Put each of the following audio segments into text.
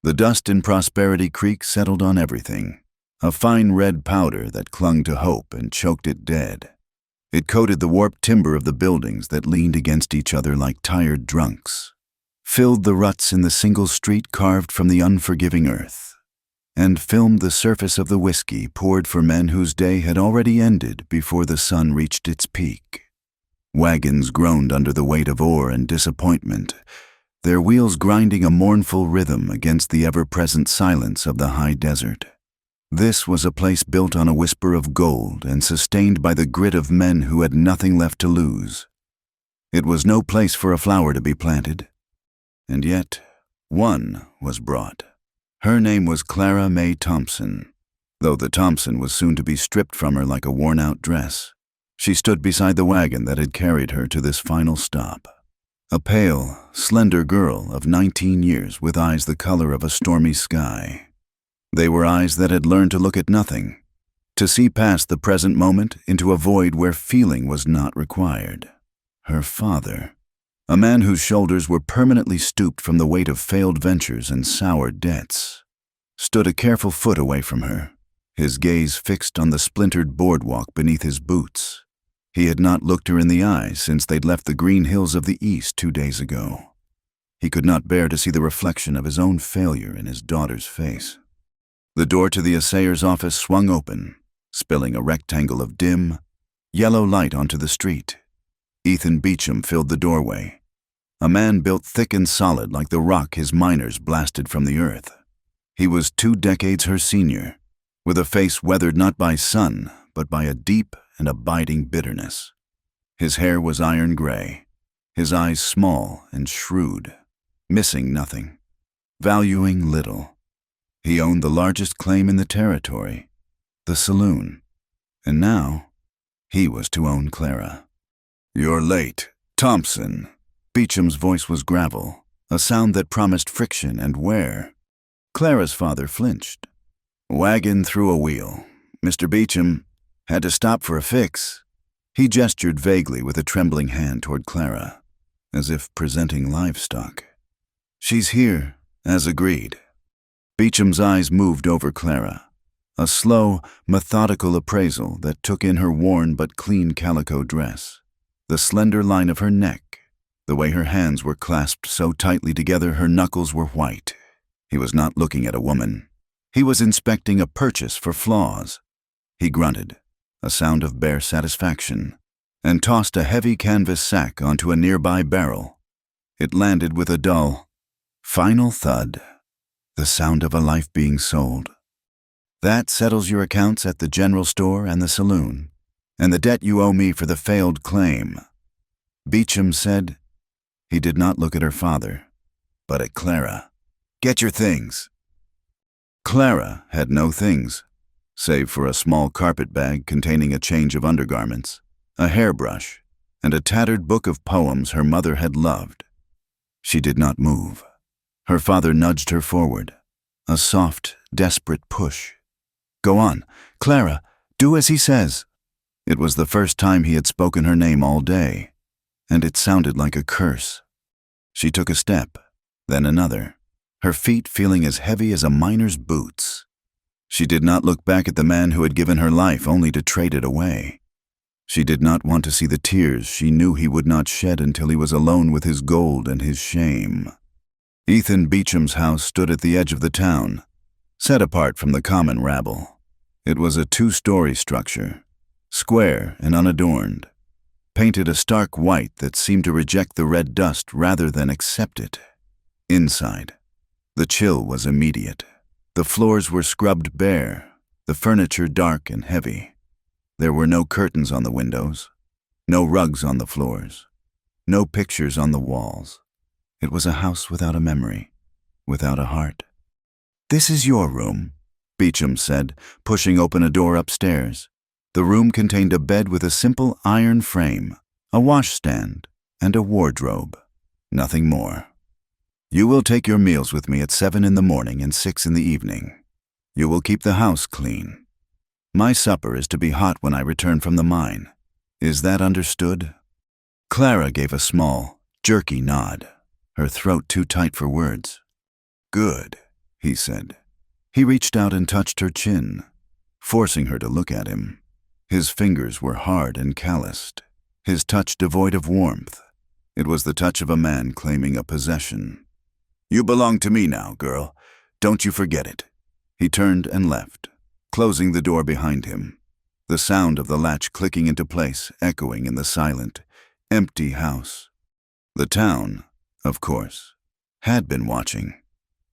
The dust in Prosperity Creek settled on everything, a fine red powder that clung to hope and choked it dead. It coated the warped timber of the buildings that leaned against each other like tired drunks, filled the ruts in the single street carved from the unforgiving earth, and filmed the surface of the whiskey poured for men whose day had already ended before the sun reached its peak. Wagons groaned under the weight of ore and disappointment, their wheels grinding a mournful rhythm against the ever-present silence of the high desert. This was a place built on a whisper of gold and sustained by the grit of men who had nothing left to lose. It was no place for a flower to be planted. And yet, one was brought. Her name was Clara May Thompson, though the Thompson was soon to be stripped from her like a worn-out dress. She stood beside the wagon that had carried her to this final stop. A pale, slender girl of 19 years with eyes the color of a stormy sky. They were eyes that had learned to look at nothing, to see past the present moment into a void where feeling was not required. Her father, a man whose shoulders were permanently stooped from the weight of failed ventures and sour debts, stood a careful foot away from her, his gaze fixed on the splintered boardwalk beneath his boots. He had not looked her in the eyes since they'd left the green hills of the east 2 days ago. He could not bear to see the reflection of his own failure in his daughter's face. The door to the assayer's office swung open, spilling a rectangle of dim, yellow light onto the street. Ethan Beecham filled the doorway, a man built thick and solid like the rock his miners blasted from the earth. He was 2 decades her senior, with a face weathered not by sun, but by a deep and abiding bitterness. His hair was iron gray, his eyes small and shrewd, missing nothing, valuing little. He owned the largest claim in the territory, the saloon, and now he was to own Clara. "You're late, Thompson." Beecham's voice was gravel, a sound that promised friction and wear. Clara's father flinched. "Wagon threw a wheel. Mr. Beecham had to stop for a fix." He gestured vaguely with a trembling hand toward Clara, as if presenting livestock. "She's here, as agreed." Beecham's eyes moved over Clara, a slow, methodical appraisal that took in her worn but clean calico dress, the slender line of her neck, the way her hands were clasped so tightly together her knuckles were white. He was not looking at a woman. He was inspecting a purchase for flaws. He grunted, a sound of bare satisfaction, and tossed a heavy canvas sack onto a nearby barrel. It landed with a dull, final thud, the sound of a life being sold. "That settles your accounts at the general store and the saloon, and the debt you owe me for the failed claim," Beecham said. He did not look at her father, but at Clara. "Get your things." Clara had no things, save for a small carpet bag containing a change of undergarments, a hairbrush, and a tattered book of poems her mother had loved. She did not move. Her father nudged her forward, a soft, desperate push. "Go on, Clara, do as he says." It was the first time he had spoken her name all day, and it sounded like a curse. She took a step, then another, her feet feeling as heavy as a miner's boots. She did not look back at the man who had given her life only to trade it away. She did not want to see the tears she knew he would not shed until he was alone with his gold and his shame. Ethan Beecham's house stood at the edge of the town, set apart from the common rabble. It was a 2-story structure, square and unadorned, painted a stark white that seemed to reject the red dust rather than accept it. Inside, the chill was immediate. The floors were scrubbed bare, the furniture dark and heavy. There were no curtains on the windows, no rugs on the floors, no pictures on the walls. It was a house without a memory, without a heart. "This is your room," Beecham said, pushing open a door upstairs. The room contained a bed with a simple iron frame, a washstand, and a wardrobe. Nothing more. "You will take your meals with me at 7 in the morning and 6 in the evening. You will keep the house clean. My supper is to be hot when I return from the mine. Is that understood?" Clara gave a small, jerky nod, her throat too tight for words. "Good." he said. He reached out and touched her chin, forcing her to look at him. His fingers were hard and calloused, his touch devoid of warmth. It was the touch of a man claiming a possession. "You belong to me now, girl. Don't you forget it." He turned and left, closing the door behind him, the sound of the latch clicking into place echoing in the silent, empty house. The town, of course, had been watching.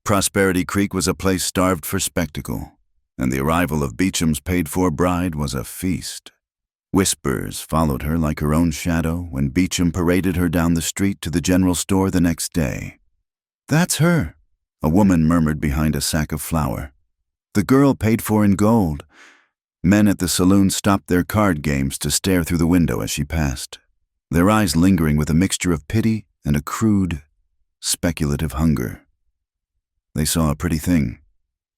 Prosperity Creek was a place starved for spectacle, and the arrival of Beecham's paid-for bride was a feast. Whispers followed her like her own shadow when Beecham paraded her down the street to the general store the next day. "That's her," a woman murmured behind a sack of flour. "The girl paid for in gold." Men at the saloon stopped their card games to stare through the window as she passed, their eyes lingering with a mixture of pity and a crude, speculative hunger. They saw a pretty thing,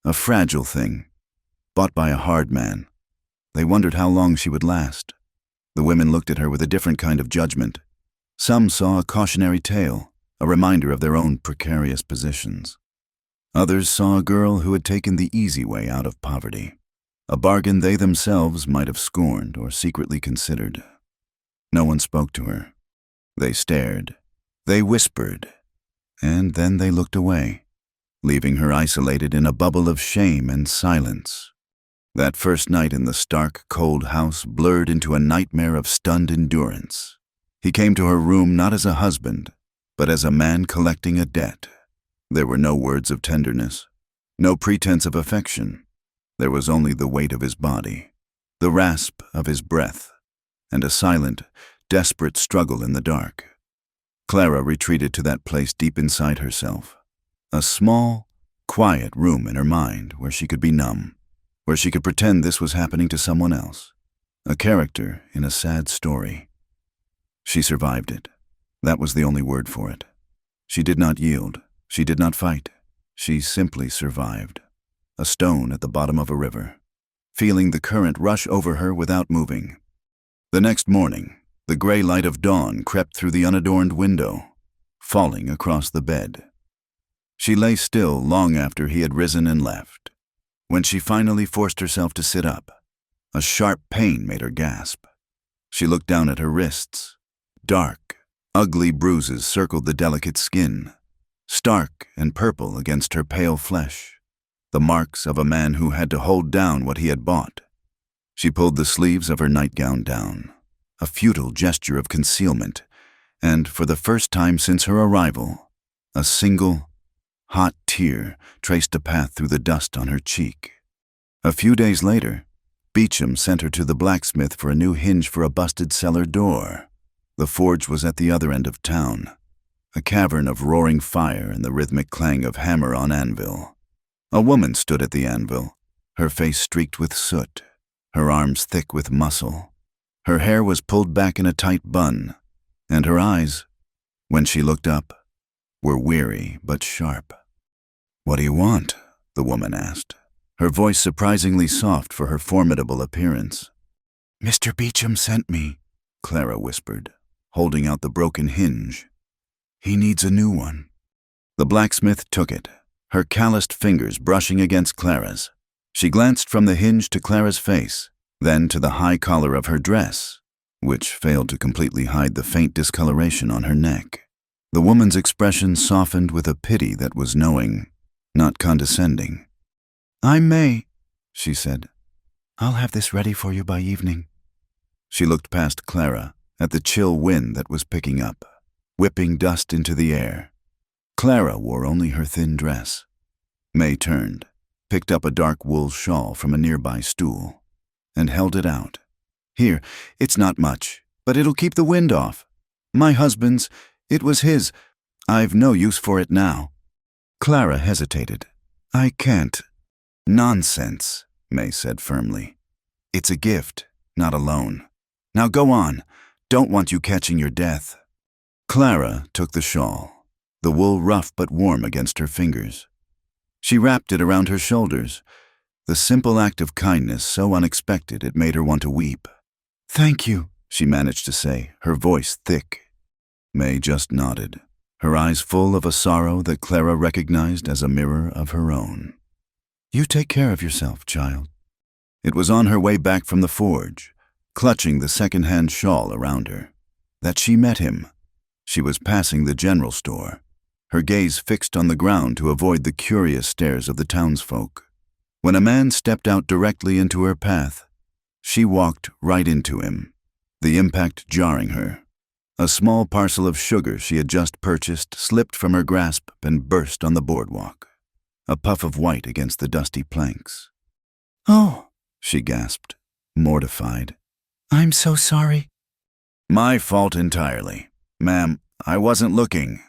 a fragile thing, bought by a hard man. They wondered how long she would last. The women looked at her with a different kind of judgment. Some saw a cautionary tale, a reminder of their own precarious positions. Others saw a girl who had taken the easy way out of poverty, a bargain they themselves might have scorned or secretly considered. No one spoke to her. They stared, they whispered, and then they looked away, leaving her isolated in a bubble of shame and silence. That first night in the stark, cold house blurred into a nightmare of stunned endurance. He came to her room not as a husband, but as a man collecting a debt. There were no words of tenderness, no pretense of affection. There was only the weight of his body, the rasp of his breath, and a silent, desperate struggle in the dark. Clara retreated to that place deep inside herself, a small, quiet room in her mind where she could be numb, where she could pretend this was happening to someone else, a character in a sad story. She survived it. That was the only word for it. She did not yield. She did not fight. She simply survived. A stone at the bottom of a river, feeling the current rush over her without moving. The next morning, the gray light of dawn crept through the unadorned window, falling across the bed. She lay still long after he had risen and left. When she finally forced herself to sit up, a sharp pain made her gasp. She looked down at her wrists. Dark, ugly bruises circled the delicate skin, stark and purple against her pale flesh, the marks of a man who had to hold down what he had bought. She pulled the sleeves of her nightgown down, a futile gesture of concealment, and for the first time since her arrival, a single, hot tear traced a path through the dust on her cheek. A few days later, Beecham sent her to the blacksmith for a new hinge for a busted cellar door. The forge was at the other end of town, a cavern of roaring fire and the rhythmic clang of hammer on anvil. A woman stood at the anvil, her face streaked with soot, her arms thick with muscle. Her hair was pulled back in a tight bun, and her eyes, when she looked up, were weary but sharp. "What do you want?" the woman asked, her voice surprisingly soft for her formidable appearance. "Mr. Beecham sent me," Clara whispered, holding out the broken hinge. "He needs a new one." The blacksmith took it, her calloused fingers brushing against Clara's. She glanced from the hinge to Clara's face, then to the high collar of her dress, which failed to completely hide the faint discoloration on her neck. The woman's expression softened with a pity that was knowing, not condescending. "I may," she said. "I'll have this ready for you by evening." She looked past Clara, at the chill wind that was picking up, whipping dust into the air. Clara wore only her thin dress. May turned, picked up a dark wool shawl from a nearby stool, and held it out. "Here, it's not much, but it'll keep the wind off. My husband's, it was his. I've no use for it now." Clara hesitated. "I can't." "Nonsense," May said firmly. "It's a gift, not a loan. Now go on. Don't want you catching your death." Clara took the shawl, the wool rough but warm against her fingers. She wrapped it around her shoulders, the simple act of kindness so unexpected it made her want to weep. "Thank you," she managed to say, her voice thick. May just nodded. her eyes full of a sorrow that Clara recognized as a mirror of her own. "You take care of yourself, child." It was on her way back from the forge, clutching the second-hand shawl around her, that she met him. She was passing the general store, her gaze fixed on the ground to avoid the curious stares of the townsfolk. When a man stepped out directly into her path, she walked right into him, the impact jarring her. A small parcel of sugar she had just purchased slipped from her grasp and burst on the boardwalk, a puff of white against the dusty planks. "Oh," she gasped, mortified. "I'm so sorry." "My fault entirely. Ma'am, I wasn't looking."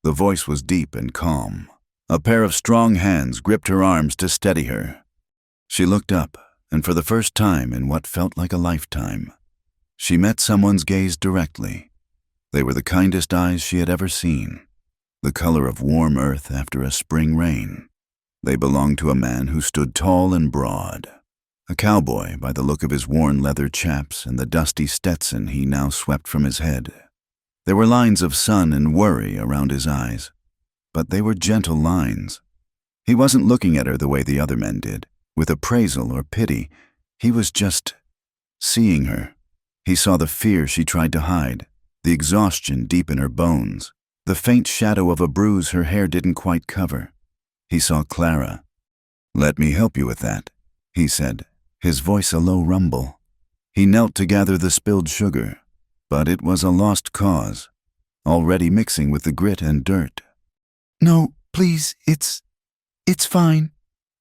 The voice was deep and calm. A pair of strong hands gripped her arms to steady her. She looked up, and for the first time in what felt like a lifetime, she met someone's gaze directly. They were the kindest eyes she had ever seen, the color of warm earth after a spring rain. They belonged to a man who stood tall and broad, a cowboy by the look of his worn leather chaps and the dusty Stetson he now swept from his head. There were lines of sun and worry around his eyes, but they were gentle lines. He wasn't looking at her the way the other men did, with appraisal or pity. He was just seeing her. He saw the fear she tried to hide, the exhaustion deep in her bones, the faint shadow of a bruise her hair didn't quite cover. He saw Clara. "Let me help you with that," he said, his voice a low rumble. He knelt to gather the spilled sugar, but it was a lost cause, already mixing with the grit and dirt. "No, please, it's fine,"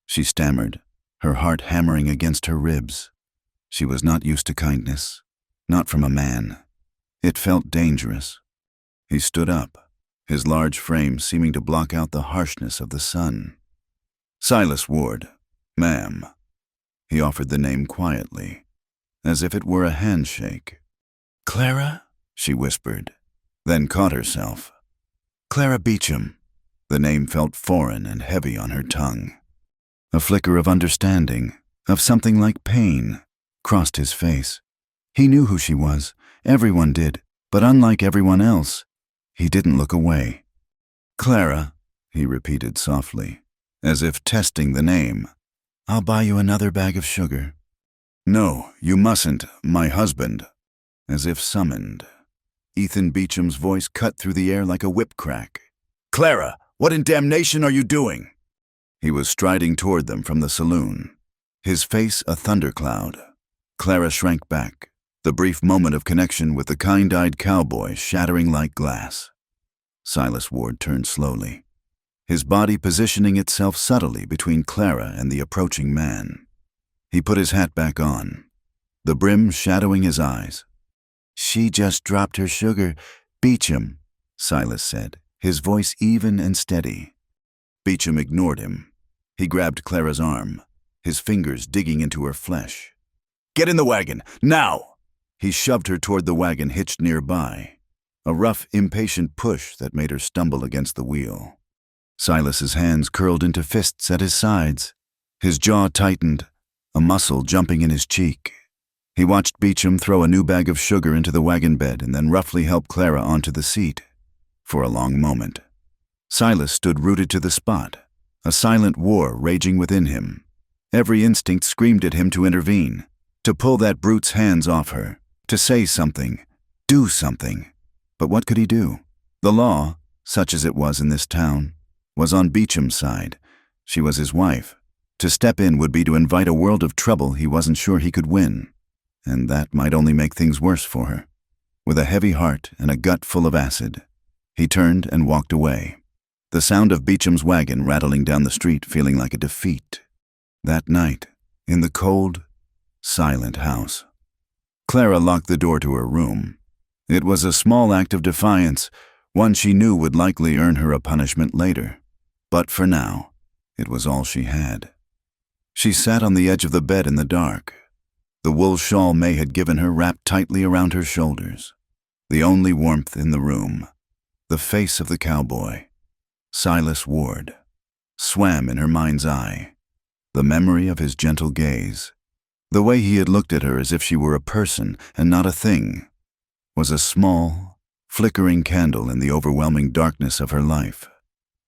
she stammered, her heart hammering against her ribs. She was not used to kindness, not from a man. It felt dangerous. He stood up, his large frame seeming to block out the harshness of the sun. "Silas Ward, ma'am." He offered the name quietly, as if it were a handshake. "Clara?" she whispered, then caught herself. "Clara Beecham." The name felt foreign and heavy on her tongue. A flicker of understanding, of something like pain, crossed his face. He knew who she was. Everyone did, but unlike everyone else, he didn't look away. "Clara," he repeated softly, as if testing the name. "I'll buy you another bag of sugar." "No, you mustn't, my husband." As if summoned, Ethan Beecham's voice cut through the air like a whip crack. "Clara, what in damnation are you doing?" He was striding toward them from the saloon, his face a thundercloud. Clara shrank back, the brief moment of connection with the kind-eyed cowboy shattering like glass. Silas Ward turned slowly, his body positioning itself subtly between Clara and the approaching man. He put his hat back on, the brim shadowing his eyes. "She just dropped her sugar, Beecham," Silas said, his voice even and steady. Beecham ignored him. He grabbed Clara's arm, his fingers digging into her flesh. "Get in the wagon, now!" He shoved her toward the wagon hitched nearby, a rough, impatient push that made her stumble against the wheel. Silas's hands curled into fists at his sides, his jaw tightened, a muscle jumping in his cheek. He watched Beecham throw a new bag of sugar into the wagon bed and then roughly help Clara onto the seat. For a long moment, Silas stood rooted to the spot, a silent war raging within him. Every instinct screamed at him to intervene, to pull that brute's hands off her, to say something, do something. But what could he do? The law, such as it was in this town, was on Beecham's side. She was his wife. To step in would be to invite a world of trouble he wasn't sure he could win, and that might only make things worse for her. With a heavy heart and a gut full of acid, he turned and walked away, the sound of Beecham's wagon rattling down the street feeling like a defeat. That night, in the cold, silent house, Clara locked the door to her room. It was a small act of defiance, one she knew would likely earn her a punishment later. But for now, it was all she had. She sat on the edge of the bed in the dark, the wool shawl May had given her wrapped tightly around her shoulders. The only warmth in the room, the face of the cowboy, Silas Ward, swam in her mind's eye. The memory of his gentle gaze, the way he had looked at her as if she were a person and not a thing, was a small, flickering candle in the overwhelming darkness of her life.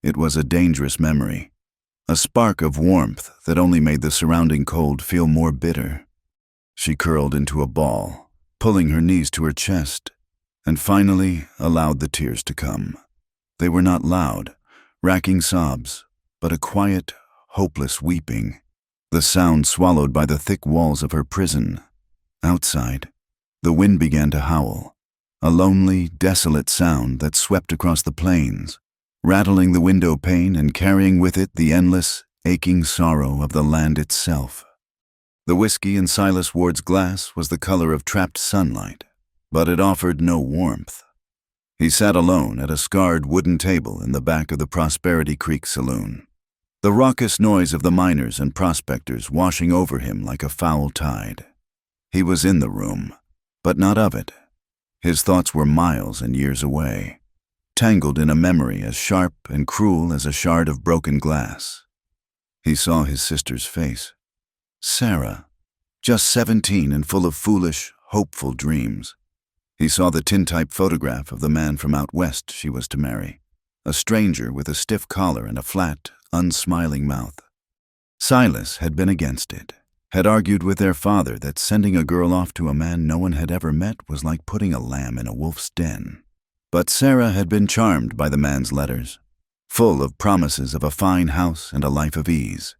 It was a dangerous memory, a spark of warmth that only made the surrounding cold feel more bitter. She curled into a ball, pulling her knees to her chest, and finally allowed the tears to come. They were not loud, racking sobs, but a quiet, hopeless weeping, the sound swallowed by the thick walls of her prison. Outside, the wind began to howl, a lonely, desolate sound that swept across the plains, rattling the window pane and carrying with it the endless, aching sorrow of the land itself. The whiskey in Silas Ward's glass was the color of trapped sunlight, but it offered no warmth. He sat alone at a scarred wooden table in the back of the Prosperity Creek saloon, the raucous noise of the miners and prospectors washing over him like a foul tide. He was in the room, but not of it. His thoughts were miles and years away, tangled in a memory as sharp and cruel as a shard of broken glass. He saw his sister's face. Sarah, just 17 and full of foolish, hopeful dreams. He saw the tintype photograph of the man from out west she was to marry, a stranger with a stiff collar and a flat, unsmiling mouth. Silas had been against it, had argued with their father that sending a girl off to a man no one had ever met was like putting a lamb in a wolf's den. But Sarah had been charmed by the man's letters, full of promises of a fine house and a life of ease.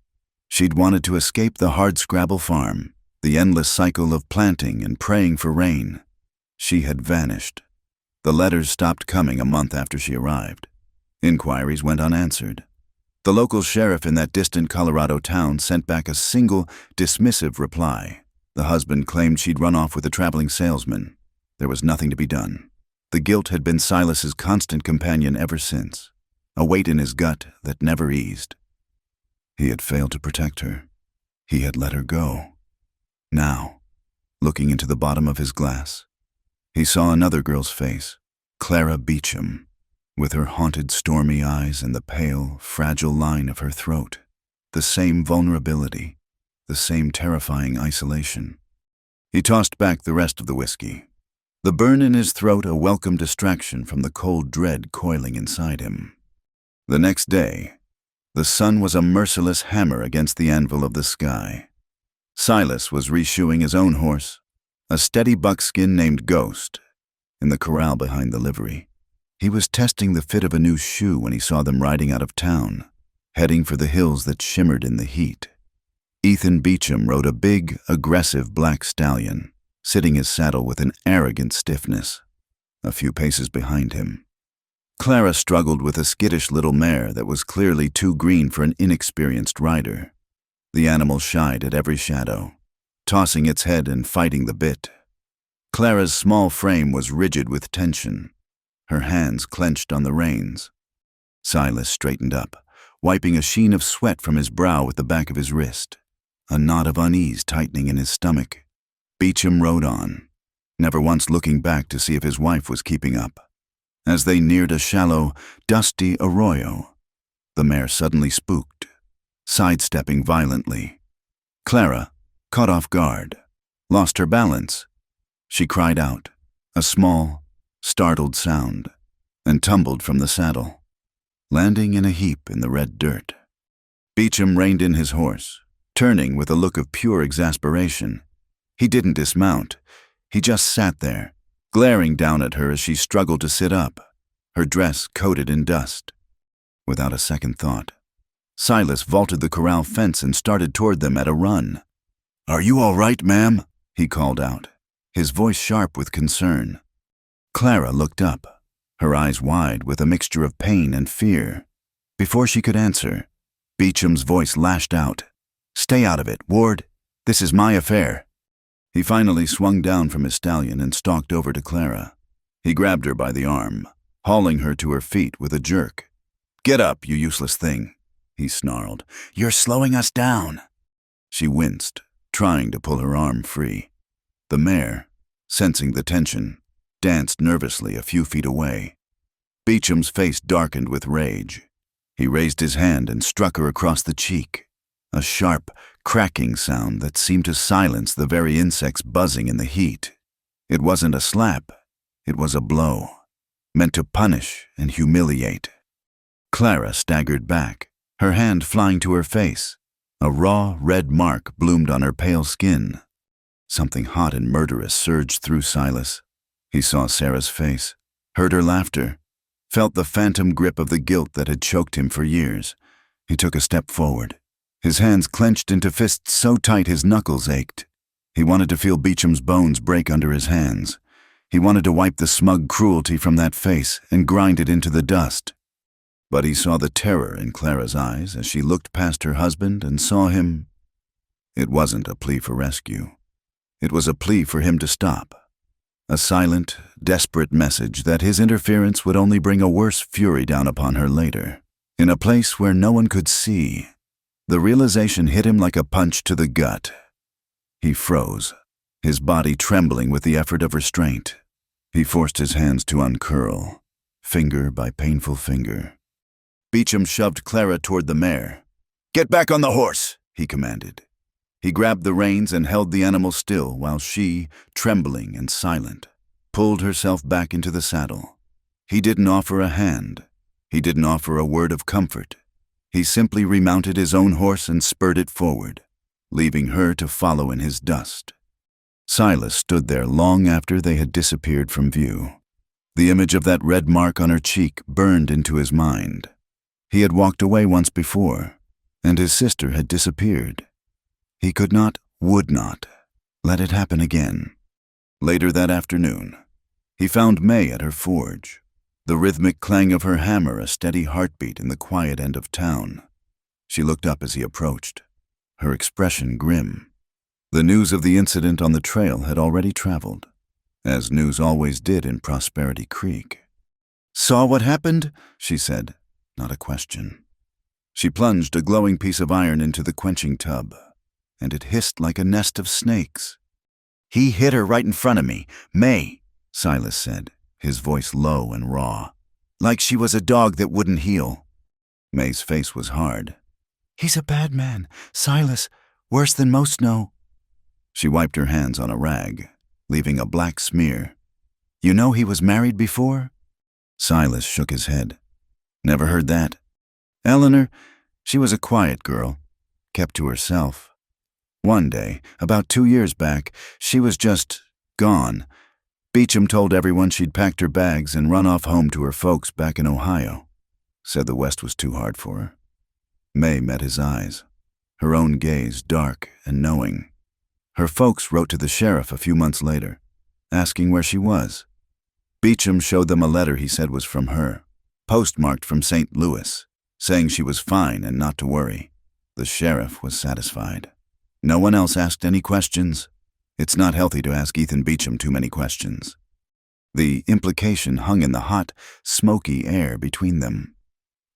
She'd wanted to escape the hardscrabble farm, the endless cycle of planting and praying for rain. She had vanished. The letters stopped coming a month after she arrived. Inquiries went unanswered. The local sheriff in that distant Colorado town sent back a single, dismissive reply. The husband claimed she'd run off with a traveling salesman. There was nothing to be done. The guilt had been Silas's constant companion ever since, a weight in his gut that never eased. He had failed to protect her. He had let her go. Now, looking into the bottom of his glass, he saw another girl's face, Clara Beecham, with her haunted, stormy eyes and the pale, fragile line of her throat, the same vulnerability, the same terrifying isolation. He tossed back the rest of the whiskey, the burn in his throat a welcome distraction from the cold dread coiling inside him. The next day, the sun was a merciless hammer against the anvil of the sky. Silas was reshoeing his own horse, a steady buckskin named Ghost, in the corral behind the livery. He was testing the fit of a new shoe when he saw them riding out of town, heading for the hills that shimmered in the heat. Ethan Beecham rode a big, aggressive black stallion, sitting his saddle with an arrogant stiffness. A few paces behind him, Clara struggled with a skittish little mare that was clearly too green for an inexperienced rider. The animal shied at every shadow, tossing its head and fighting the bit. Clara's small frame was rigid with tension, her hands clenched on the reins. Silas straightened up, wiping a sheen of sweat from his brow with the back of his wrist, a knot of unease tightening in his stomach. Beecham rode on, never once looking back to see if his wife was keeping up. As they neared a shallow, dusty arroyo, the mare suddenly spooked, sidestepping violently. Clara, caught off guard, lost her balance. She cried out, a small, startled sound, and tumbled from the saddle, landing in a heap in the red dirt. Beecham reined in his horse, turning with a look of pure exasperation. He didn't dismount. He just sat there, glaring down at her as she struggled to sit up, her dress coated in dust. Without a second thought, Silas vaulted the corral fence and started toward them at a run. "Are you all right, ma'am?" he called out, his voice sharp with concern. Clara looked up, her eyes wide with a mixture of pain and fear. Before she could answer, Beecham's voice lashed out, "Stay out of it, Ward. This is my affair." He finally swung down from his stallion and stalked over to Clara. He grabbed her by the arm, hauling her to her feet with a jerk. "Get up, you useless thing," he snarled. "You're slowing us down." She winced, trying to pull her arm free. The mare, sensing the tension, danced nervously a few feet away. Beecham's face darkened with rage. He raised his hand and struck her across the cheek, a sharp, cracking sound that seemed to silence the very insects buzzing in the heat. It wasn't a slap, it was a blow. meant to punish and humiliate. Clara staggered back, her hand flying to her face. A raw, red mark bloomed on her pale skin. Something hot and murderous surged through Silas. He saw Sarah's face, heard her laughter, felt the phantom grip of the guilt that had choked him for years. He took a step forward, his hands clenched into fists so tight his knuckles ached. He wanted to feel Beecham's bones break under his hands. He wanted to wipe the smug cruelty from that face and grind it into the dust. But he saw the terror in Clara's eyes as she looked past her husband and saw him. It wasn't a plea for rescue. It was a plea for him to stop. A silent, desperate message that his interference would only bring a worse fury down upon her later, in a place where no one could see. The realization hit him like a punch to the gut. He froze, his body trembling with the effort of restraint. He forced his hands to uncurl, finger by painful finger. Beecham shoved Clara toward the mare. "Get back on the horse," he commanded. He grabbed the reins and held the animal still while she, trembling and silent, pulled herself back into the saddle. He didn't offer a hand. He didn't offer a word of comfort. He simply remounted his own horse and spurred it forward, leaving her to follow in his dust. Silas stood there long after they had disappeared from view. The image of that red mark on her cheek burned into his mind. He had walked away once before, and his sister had disappeared. He could not, would not, let it happen again. Later that afternoon, he found May at her forge, the rhythmic clang of her hammer a steady heartbeat in the quiet end of town. She looked up as he approached, her expression grim. The news of the incident on the trail had already traveled, as news always did in Prosperity Creek. "Saw what happened?" she said, not a question. She plunged a glowing piece of iron into the quenching tub, and it hissed like a nest of snakes. "He hit her right in front of me, May," Silas said, his voice low and raw, like she was a dog that wouldn't heel. May's face was hard. "He's a bad man, Silas, worse than most know." She wiped her hands on a rag, leaving a black smear. "You know he was married before?" Silas shook his head. "Never heard that. Eleanor, she was a quiet girl, kept to herself. One day, about 2 years back, she was just gone. Beecham told everyone she'd packed her bags and run off home to her folks back in Ohio. Said the West was too hard for her." May met his eyes, her own gaze dark and knowing. Her folks wrote to the sheriff a few months later, asking where she was. Beecham showed them a letter he said was from her, postmarked from St. Louis, saying she was fine and not to worry. The sheriff was satisfied. No one else asked any questions. It's not healthy to ask Ethan Beecham too many questions. The implication hung in the hot, smoky air between them.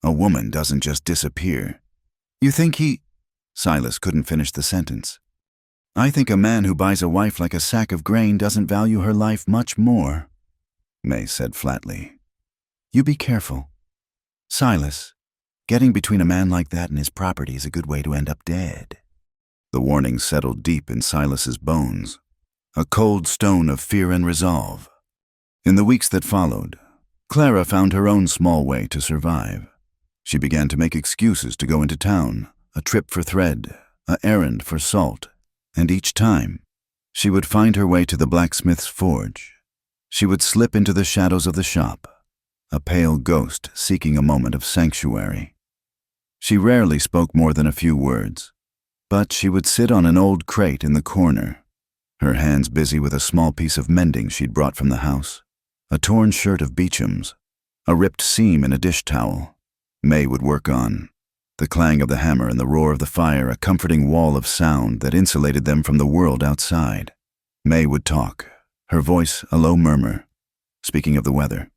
A woman doesn't just disappear. "You think he—" Silas couldn't finish the sentence. "I think a man who buys a wife like a sack of grain doesn't value her life much more," May said flatly. "You be careful. Silas, getting between a man like that and his property is a good way to end up dead." The warning settled deep in Silas's bones, a cold stone of fear and resolve. In the weeks that followed, Clara found her own small way to survive. She began to make excuses to go into town, a trip for thread, an errand for salt, and each time, she would find her way to the blacksmith's forge. She would slip into the shadows of the shop, a pale ghost seeking a moment of sanctuary. She rarely spoke more than a few words, but she would sit on an old crate in the corner, her hands busy with a small piece of mending she'd brought from the house, a torn shirt of Beecham's, a ripped seam in a dish towel. May would work on, the clang of the hammer and the roar of the fire a comforting wall of sound that insulated them from the world outside. May would talk, her voice a low murmur, speaking of the weather,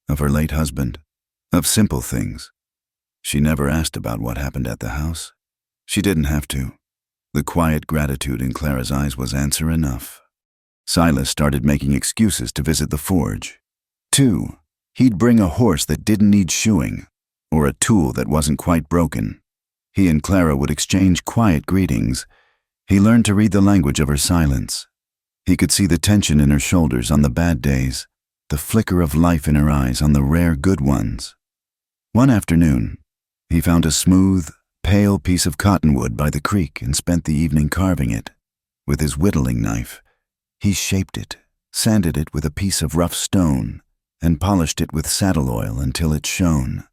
of her late husband, of simple things. She never asked about what happened at the house. She didn't have to. The quiet gratitude in Clara's eyes was answer enough. Silas started making excuses to visit the forge. 2, he'd bring a horse that didn't need shoeing, or a tool that wasn't quite broken. He and Clara would exchange quiet greetings. He learned to read the language of her silence. He could see the tension in her shoulders on the bad days, the flicker of life in her eyes on the rare good ones. One afternoon, he found a smooth, pale piece of cottonwood by the creek and spent the evening carving it. With his whittling knife, he shaped it, sanded it with a piece of rough stone, and polished it with saddle oil until it shone.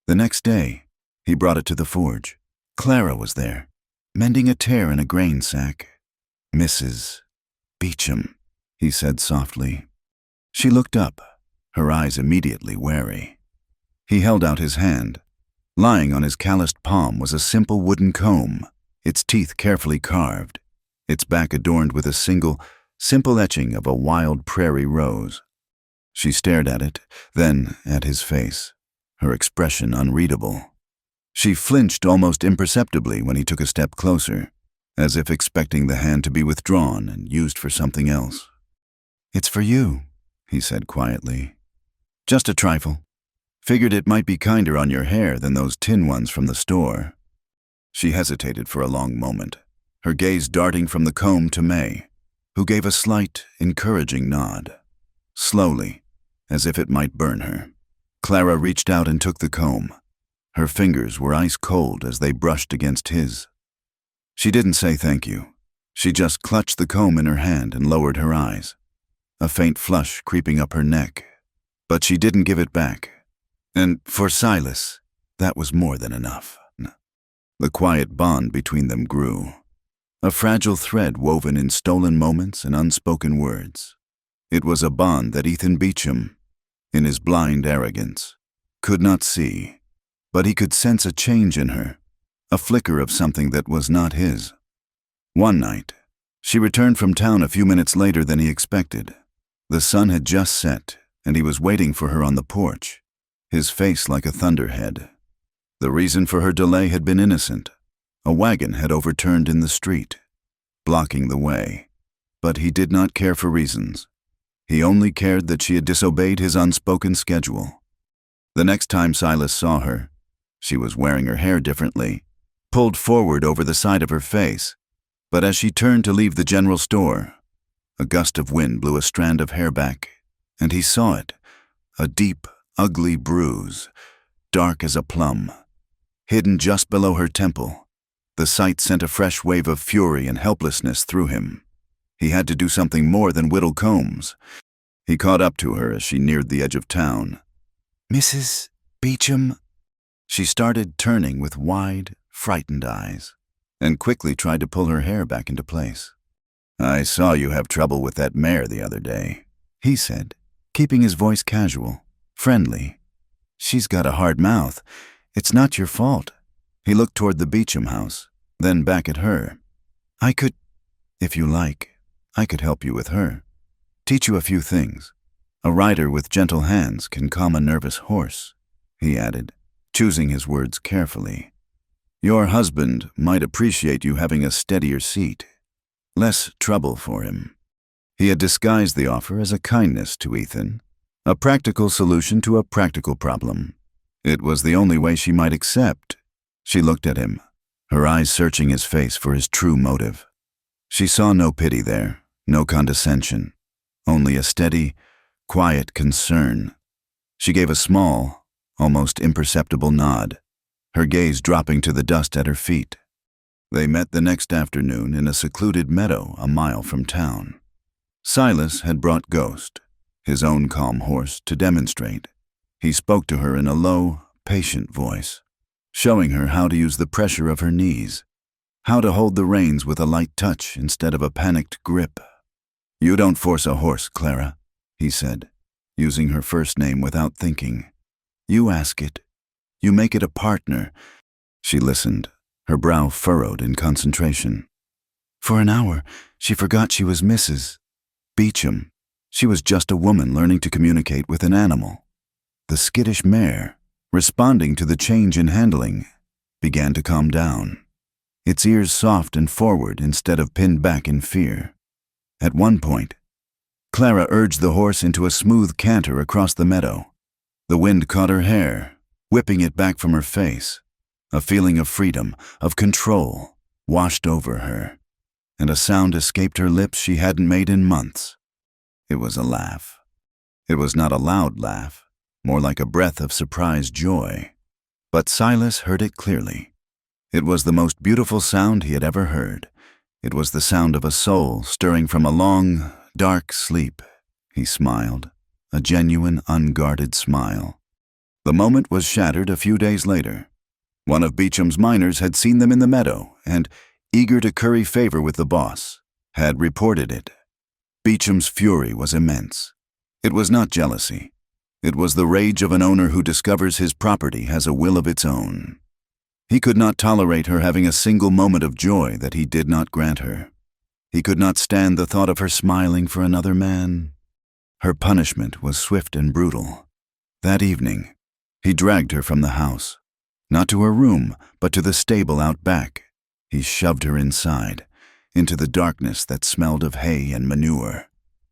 The next day, he brought it to the forge. Clara was there, mending a tear in a grain sack. "Mrs. Beecham," he said softly. She looked up, her eyes immediately wary. He held out his hand. Lying on his calloused palm was a simple wooden comb, its teeth carefully carved, its back adorned with a simple etching of a wild prairie rose. She stared at it, then at his face, her expression unreadable. She flinched almost imperceptibly when he took a step closer, as if expecting the hand to be withdrawn and used for something else. "It's for you," he said quietly. "Just a trifle. Figured it might be kinder on your hair than those tin ones from the store." She hesitated for a long moment, her gaze darting from the comb to May, who gave a slight, encouraging nod. Slowly, as if it might burn her, Clara reached out and took the comb. Her fingers were ice cold as they brushed against his. She didn't say thank you. She just clutched the comb in her hand and lowered her eyes, a faint flush creeping up her neck. But she didn't give it back. And for Silas, that was more than enough. The quiet bond between them grew, a fragile thread woven in stolen moments and unspoken words. It was a bond that Ethan Beecham, in his blind arrogance, could not see, but he could sense a change in her, a flicker of something that was not his. One night, she returned from town a few minutes later than he expected. The sun had just set, and he was waiting for her on the porch, his face like a thunderhead. The reason for her delay had been innocent. A wagon had overturned in the street, blocking the way. But he did not care for reasons. He only cared that she had disobeyed his unspoken schedule. The next time Silas saw her, she was wearing her hair differently, pulled forward over the side of her face. But as she turned to leave the general store, a gust of wind blew a strand of hair back, and he saw it, a deep, ugly bruise, dark as a plum, hidden just below her temple. The sight sent a fresh wave of fury and helplessness through him. He had to do something more than whittle combs. He caught up to her as she neared the edge of town. "Mrs. Beecham?" She started turning with wide, frightened eyes, and quickly tried to pull her hair back into place. "I saw you have trouble with that mare the other day," he said, keeping his voice casual, friendly. "She's got a hard mouth. It's not your fault." He looked toward the Beecham house, then back at her. If you like, I could help you with her. Teach you a few things. A rider with gentle hands can calm a nervous horse," he added, choosing his words carefully. "Your husband might appreciate you having a steadier seat. Less trouble for him." He had disguised the offer as a kindness to Ethan, a practical solution to a practical problem. It was the only way she might accept. She looked at him, her eyes searching his face for his true motive. She saw no pity there, no condescension, only a steady, quiet concern. She gave a small, almost imperceptible nod, her gaze dropping to the dust at her feet. They met the next afternoon in a secluded meadow a mile from town. Silas had brought Ghost, his own calm horse, to demonstrate. He spoke to her in a low, patient voice, showing her how to use the pressure of her knees, how to hold the reins with a light touch instead of a panicked grip. "You don't force a horse, Clara," he said, using her first name without thinking. "You ask it. You make it a partner." She listened, her brow furrowed in concentration. For an hour, she forgot she was Mrs. Beecham. She was just a woman learning to communicate with an animal. The skittish mare, responding to the change in handling, began to calm down, its ears soft and forward instead of pinned back in fear. At one point, Clara urged the horse into a smooth canter across the meadow. The wind caught her hair, whipping it back from her face. A feeling of freedom, of control, washed over her, and a sound escaped her lips she hadn't made in months. It was a laugh. It was not a loud laugh, more like a breath of surprised joy. But Silas heard it clearly. It was the most beautiful sound he had ever heard. It was the sound of a soul stirring from a long, dark sleep. He smiled, a genuine, unguarded smile. The moment was shattered a few days later. One of Beecham's miners had seen them in the meadow and, eager to curry favor with the boss, had reported it. Beecham's fury was immense. It was not jealousy. It was the rage of an owner who discovers his property has a will of its own. He could not tolerate her having a single moment of joy that he did not grant her. He could not stand the thought of her smiling for another man. Her punishment was swift and brutal. That evening, he dragged her from the house, not to her room, but to the stable out back. He shoved her inside, into the darkness that smelled of hay and manure.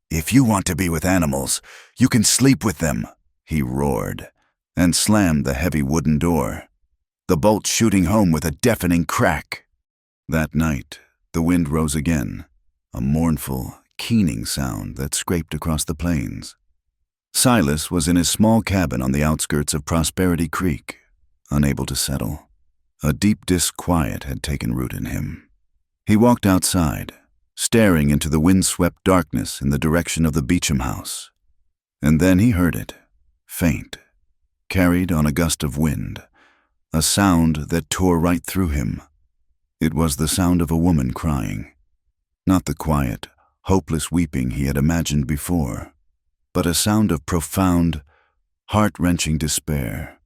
"If you want to be with animals, you can sleep with them," he roared, and slammed the heavy wooden door, the bolt shooting home with a deafening crack. That night, the wind rose again, a mournful, keening sound that scraped across the plains. Silas was in his small cabin on the outskirts of Prosperity Creek, unable to settle. A deep disquiet had taken root in him. He walked outside, staring into the windswept darkness in the direction of the Beecham house. And then he heard it, faint, carried on a gust of wind, a sound that tore right through him. It was the sound of a woman crying, not the quiet, hopeless weeping he had imagined before, but a sound of profound, heart-wrenching despair,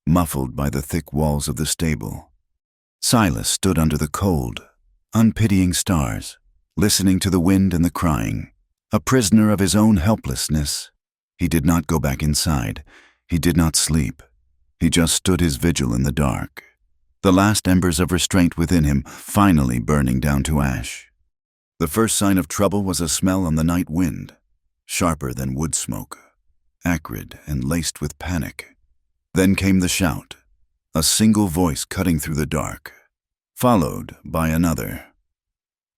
muffled by the thick walls of the stable. Silas stood under the cold, unpitying stars, listening to the wind and the crying, a prisoner of his own helplessness. He did not go back inside. He did not sleep. He just stood his vigil in the dark, the last embers of restraint within him finally burning down to ash. The first sign of trouble was a smell on the night wind, sharper than wood smoke, acrid and laced with panic. Then came the shout, a single voice cutting through the dark, followed by another.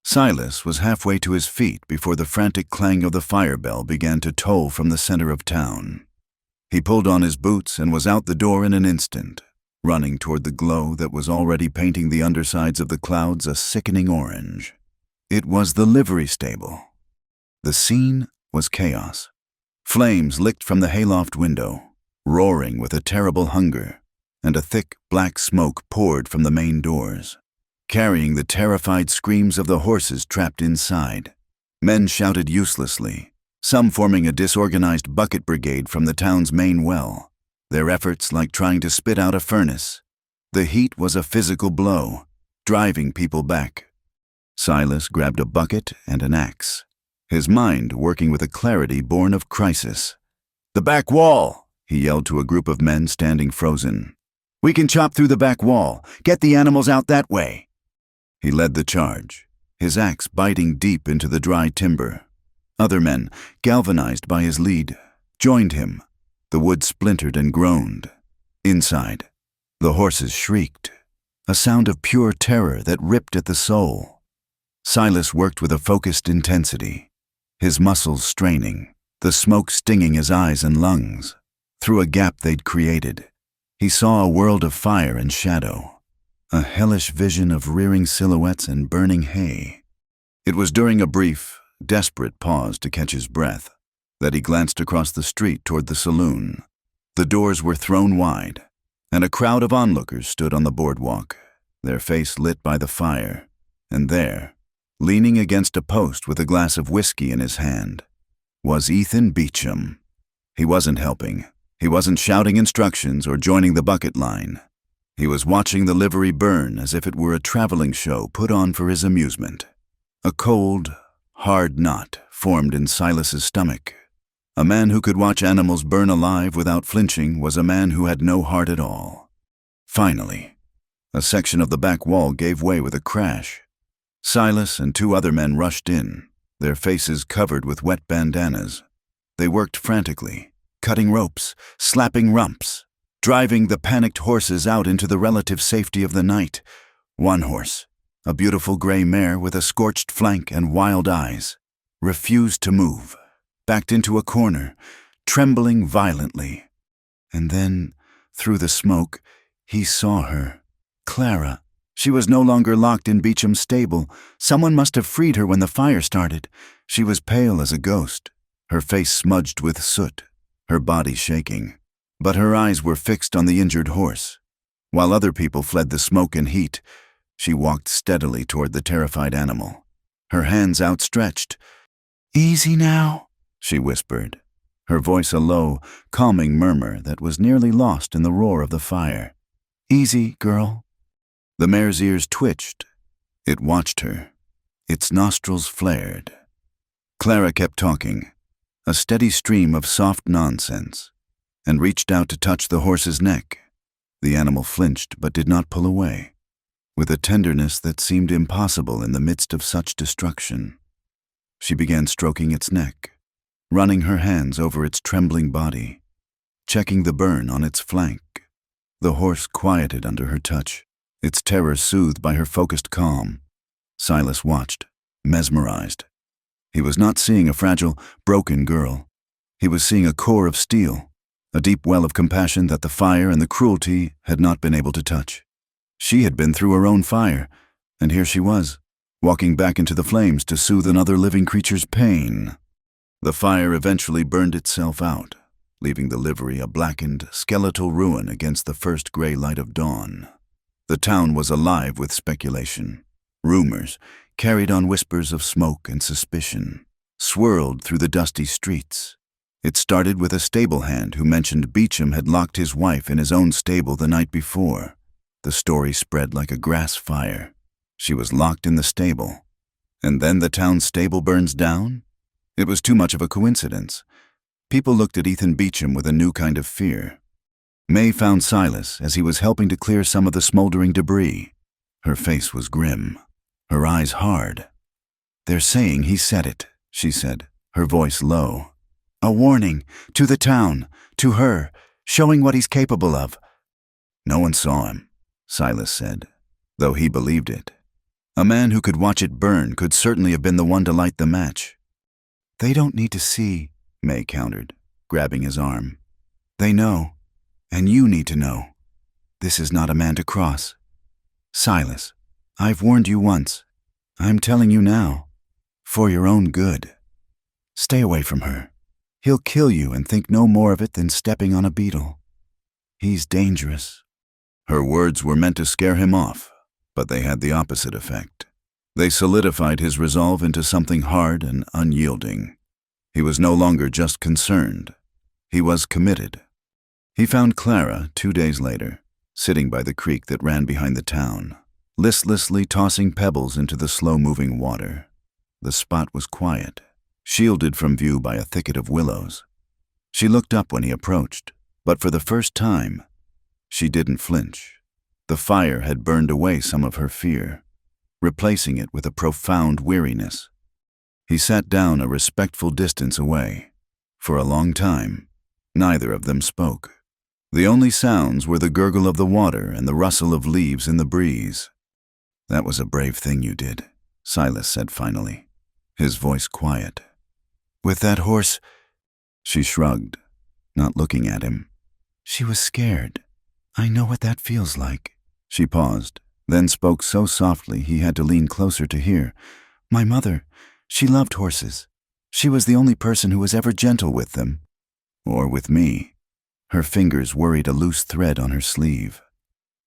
Silas was halfway to his feet before the frantic clang of the fire bell began to toll from the center of town. He pulled on his boots and was out the door in an instant, running toward the glow that was already painting the undersides of the clouds a sickening orange. It was the livery stable. The scene was chaos. Flames licked from the hayloft window, roaring with a terrible hunger, and a thick black smoke poured from the main doors, carrying the terrified screams of the horses trapped inside. Men shouted uselessly, some forming a disorganized bucket brigade from the town's main well, their efforts like trying to spit out a furnace. The heat was a physical blow, driving people back. Silas grabbed a bucket and an axe, his mind working with a clarity born of crisis. "The back wall!" he yelled to a group of men standing frozen. "We can chop through the back wall. Get the animals out that way." He led the charge, his axe biting deep into the dry timber. Other men, galvanized by his lead, joined him. The wood splintered and groaned. Inside, the horses shrieked, a sound of pure terror that ripped at the soul. Silas worked with a focused intensity, his muscles straining, the smoke stinging his eyes and lungs. Through a gap they'd created, he saw a world of fire and shadow, a hellish vision of rearing silhouettes and burning hay. It was during a brief, desperate pause to catch his breath that he glanced across the street toward the saloon. The doors were thrown wide, and a crowd of onlookers stood on the boardwalk, their face lit by the fire, and there, leaning against a post with a glass of whiskey in his hand, was Ethan Beecham. He wasn't helping. He wasn't shouting instructions or joining the bucket line. He was watching the livery burn as if it were a traveling show put on for his amusement. A cold, hard knot formed in Silas's stomach. A man who could watch animals burn alive without flinching was a man who had no heart at all. Finally, a section of the back wall gave way with a crash. Silas and two other men rushed in, their faces covered with wet bandanas. They worked frantically, cutting ropes, slapping rumps, driving the panicked horses out into the relative safety of the night. One horse, a beautiful gray mare with a scorched flank and wild eyes, refused to move, backed into a corner, trembling violently. And then, through the smoke, he saw her. Clara. She was no longer locked in Beecham's stable. Someone must have freed her when the fire started. She was pale as a ghost, her face smudged with soot, her body shaking. But her eyes were fixed on the injured horse. While other people fled the smoke and heat, she walked steadily toward the terrified animal, her hands outstretched. "Easy now," she whispered, her voice a low, calming murmur that was nearly lost in the roar of the fire. "Easy, girl." The mare's ears twitched. It watched her. Its nostrils flared. Clara kept talking, a steady stream of soft nonsense, and reached out to touch the horse's neck. The animal flinched but did not pull away, with a tenderness that seemed impossible in the midst of such destruction. She began stroking its neck, running her hands over its trembling body, checking the burn on its flank. The horse quieted under her touch, its terror soothed by her focused calm. Silas watched, mesmerized. He was not seeing a fragile, broken girl. He was seeing a core of steel, a deep well of compassion that the fire and the cruelty had not been able to touch. She had been through her own fire, and here she was, walking back into the flames to soothe another living creature's pain. The fire eventually burned itself out, leaving the livery a blackened, skeletal ruin against the first gray light of dawn. The town was alive with speculation. Rumors, carried on whispers of smoke and suspicion, swirled through the dusty streets. It started with a stable hand who mentioned Beecham had locked his wife in his own stable the night before. The story spread like a grass fire. She was locked in the stable. And then the town stable burns down? It was too much of a coincidence. People looked at Ethan Beecham with a new kind of fear. May found Silas as he was helping to clear some of the smoldering debris. Her face was grim, her eyes hard. "They're saying he said it," she said, her voice low. "A warning, to the town, to her, showing what he's capable of." "No one saw him," Silas said, though he believed it. A man who could watch it burn could certainly have been the one to light the match. "They don't need to see," May countered, grabbing his arm. "They know, and you need to know. This is not a man to cross. Silas, I've warned you once. I'm telling you now, for your own good. Stay away from her. He'll kill you and think no more of it than stepping on a beetle. He's dangerous." Her words were meant to scare him off, but they had the opposite effect. They solidified his resolve into something hard and unyielding. He was no longer just concerned. He was committed. He found Clara 2 days later, sitting by the creek that ran behind the town, listlessly tossing pebbles into the slow-moving water. The spot was quiet, shielded from view by a thicket of willows. She looked up when he approached, but for the first time, she didn't flinch. The fire had burned away some of her fear, replacing it with a profound weariness. He sat down a respectful distance away. For a long time, neither of them spoke. The only sounds were the gurgle of the water and the rustle of leaves in the breeze. "That was a brave thing you did," Silas said finally, his voice quiet. "With that horse?" She shrugged, not looking at him. "She was scared. I know what that feels like." She paused, then spoke so softly he had to lean closer to hear. "My mother, she loved horses. She was the only person who was ever gentle with them. Or with me." Her fingers worried a loose thread on her sleeve.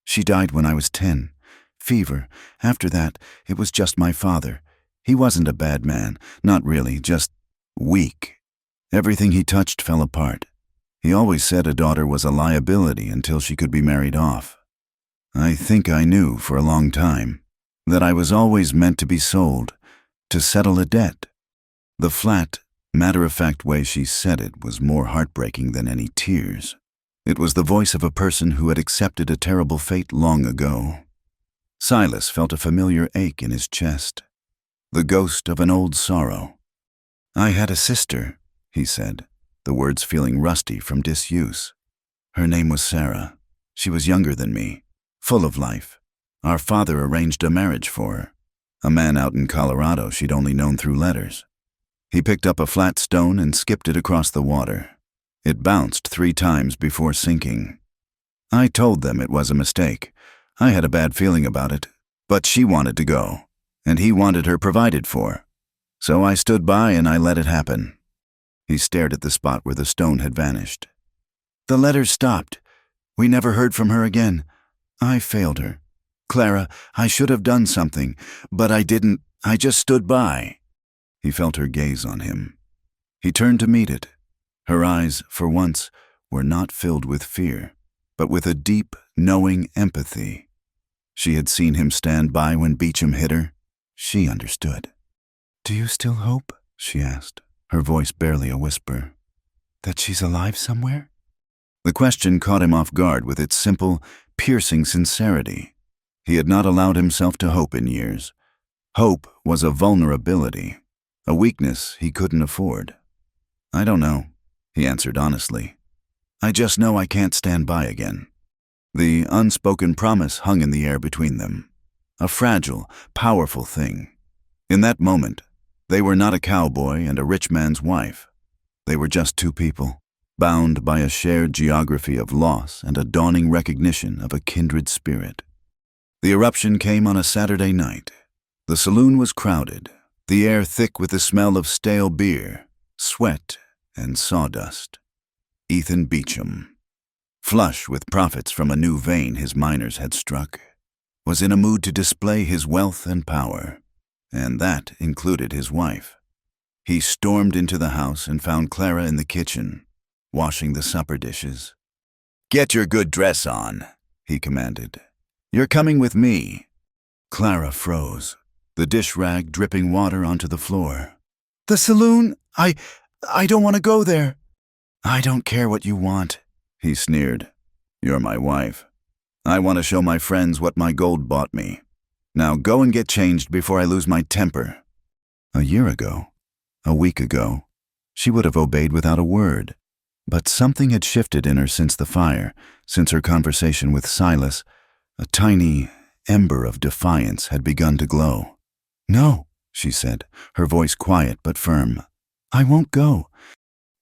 "She died when I was 10. Fever. After that, it was just my father. He wasn't a bad man, not really, just weak. Everything he touched fell apart. He always said a daughter was a liability until she could be married off. I think I knew for a long time that I was always meant to be sold, to settle a debt." The flat, matter-of-fact way she said it was more heartbreaking than any tears. It was the voice of a person who had accepted a terrible fate long ago. Silas felt a familiar ache in his chest, the ghost of an old sorrow. "I had a sister," he said, the words feeling rusty from disuse. "Her name was Sarah. She was younger than me, full of life. Our father arranged a marriage for her. A man out in Colorado she'd only known through letters." He picked up a flat stone and skipped it across the water. It bounced 3 times before sinking. I told them it was a mistake. I had a bad feeling about it, but she wanted to go, and he wanted her provided for. So I stood by and I let it happen. He stared at the spot where the stone had vanished. The letters stopped. We never heard from her again. I failed her. Clara, I should have done something, but I didn't. I just stood by. He felt her gaze on him. He turned to meet it. Her eyes, for once, were not filled with fear, but with a deep, knowing empathy. She had seen him stand by when Beecham hit her. She understood. "Do you still hope?" she asked, her voice barely a whisper. "That she's alive somewhere?" The question caught him off guard with its simple, piercing sincerity. He had not allowed himself to hope in years. Hope was a vulnerability, a weakness he couldn't afford. "I don't know," he answered honestly. "I just know I can't stand by again." The unspoken promise hung in the air between them, a fragile, powerful thing. In that moment, they were not a cowboy and a rich man's wife. They were just 2 people, bound by a shared geography of loss and a dawning recognition of a kindred spirit. The eruption came on a Saturday night. The saloon was crowded, the air thick with the smell of stale beer, sweat, and sawdust. Ethan Beecham, flush with profits from a new vein his miners had struck, was in a mood to display his wealth and power, and that included his wife. He stormed into the house and found Clara in the kitchen, washing the supper dishes. "Get your good dress on," he commanded. "You're coming with me." Clara froze, the dish rag dripping water onto the floor. "The saloon? I don't want to go there." "I don't care what you want," he sneered. "You're my wife. I want to show my friends what my gold bought me. Now go and get changed before I lose my temper." A year ago, a week ago, she would have obeyed without a word. But something had shifted in her since the fire, since her conversation with Silas. A tiny ember of defiance had begun to glow. "No," she said, her voice quiet but firm. "I won't go."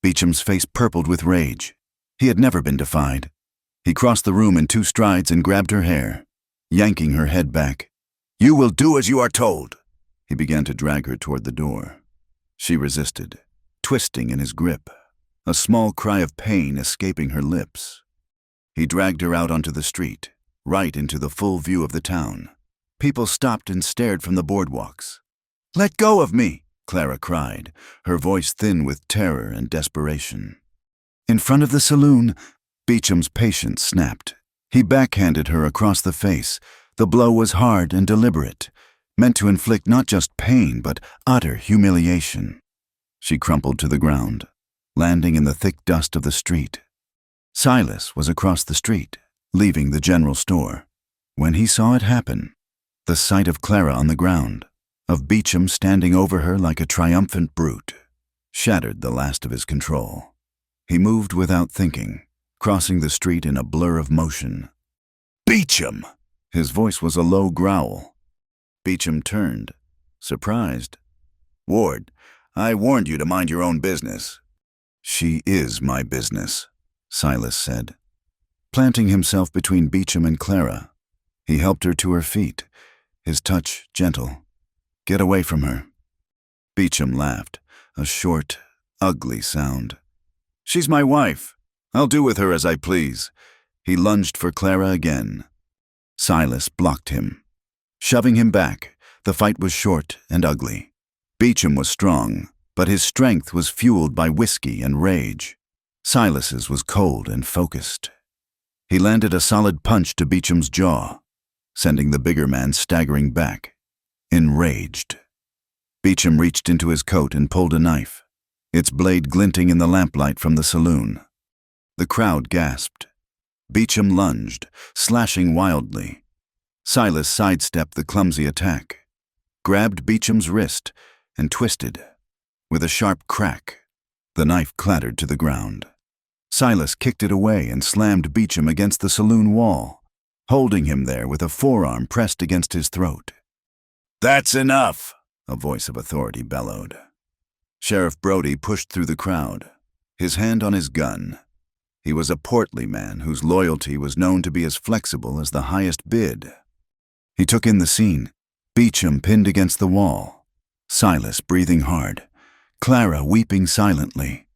Beecham's face purpled with rage. He had never been defied. He crossed the room in 2 strides and grabbed her hair, yanking her head back. "You will do as you are told." He began to drag her toward the door. She resisted, twisting in his grip, a small cry of pain escaping her lips. He dragged her out onto the street, right into the full view of the town. People stopped and stared from the boardwalks. "Let go of me!" Clara cried, her voice thin with terror and desperation. In front of the saloon, Beecham's patience snapped. He backhanded her across the face. The blow was hard and deliberate, meant to inflict not just pain but utter humiliation. She crumpled to the ground, landing in the thick dust of the street. Silas was across the street, leaving the general store. When he saw it happen, the sight of Clara on the ground, of Beecham standing over her like a triumphant brute, shattered the last of his control. He moved without thinking, crossing the street in a blur of motion. "Beecham!" His voice was a low growl. Beecham turned, surprised. "Ward, I warned you to mind your own business." "She is my business," Silas said. Planting himself between Beecham and Clara, he helped her to her feet, his touch gentle. "Get away from her." Beecham laughed, a short, ugly sound. "She's my wife. I'll do with her as I please." He lunged for Clara again. Silas blocked him. Shoving him back, the fight was short and ugly. Beecham was strong, but his strength was fueled by whiskey and rage. Silas's was cold and focused. He landed a solid punch to Beecham's jaw, sending the bigger man staggering back, enraged. Beecham reached into his coat and pulled a knife, its blade glinting in the lamplight from the saloon. The crowd gasped. Beecham lunged, slashing wildly. Silas sidestepped the clumsy attack, grabbed Beecham's wrist, and twisted. With a sharp crack, the knife clattered to the ground. Silas kicked it away and slammed Beecham against the saloon wall, holding him there with a forearm pressed against his throat. "That's enough," a voice of authority bellowed. Sheriff Brody pushed through the crowd. his hand on his gun. He was a portly man whose loyalty was known to be as flexible as the highest bid. He took in the scene. Beecham pinned against the wall, Silas breathing hard, Clara weeping silently,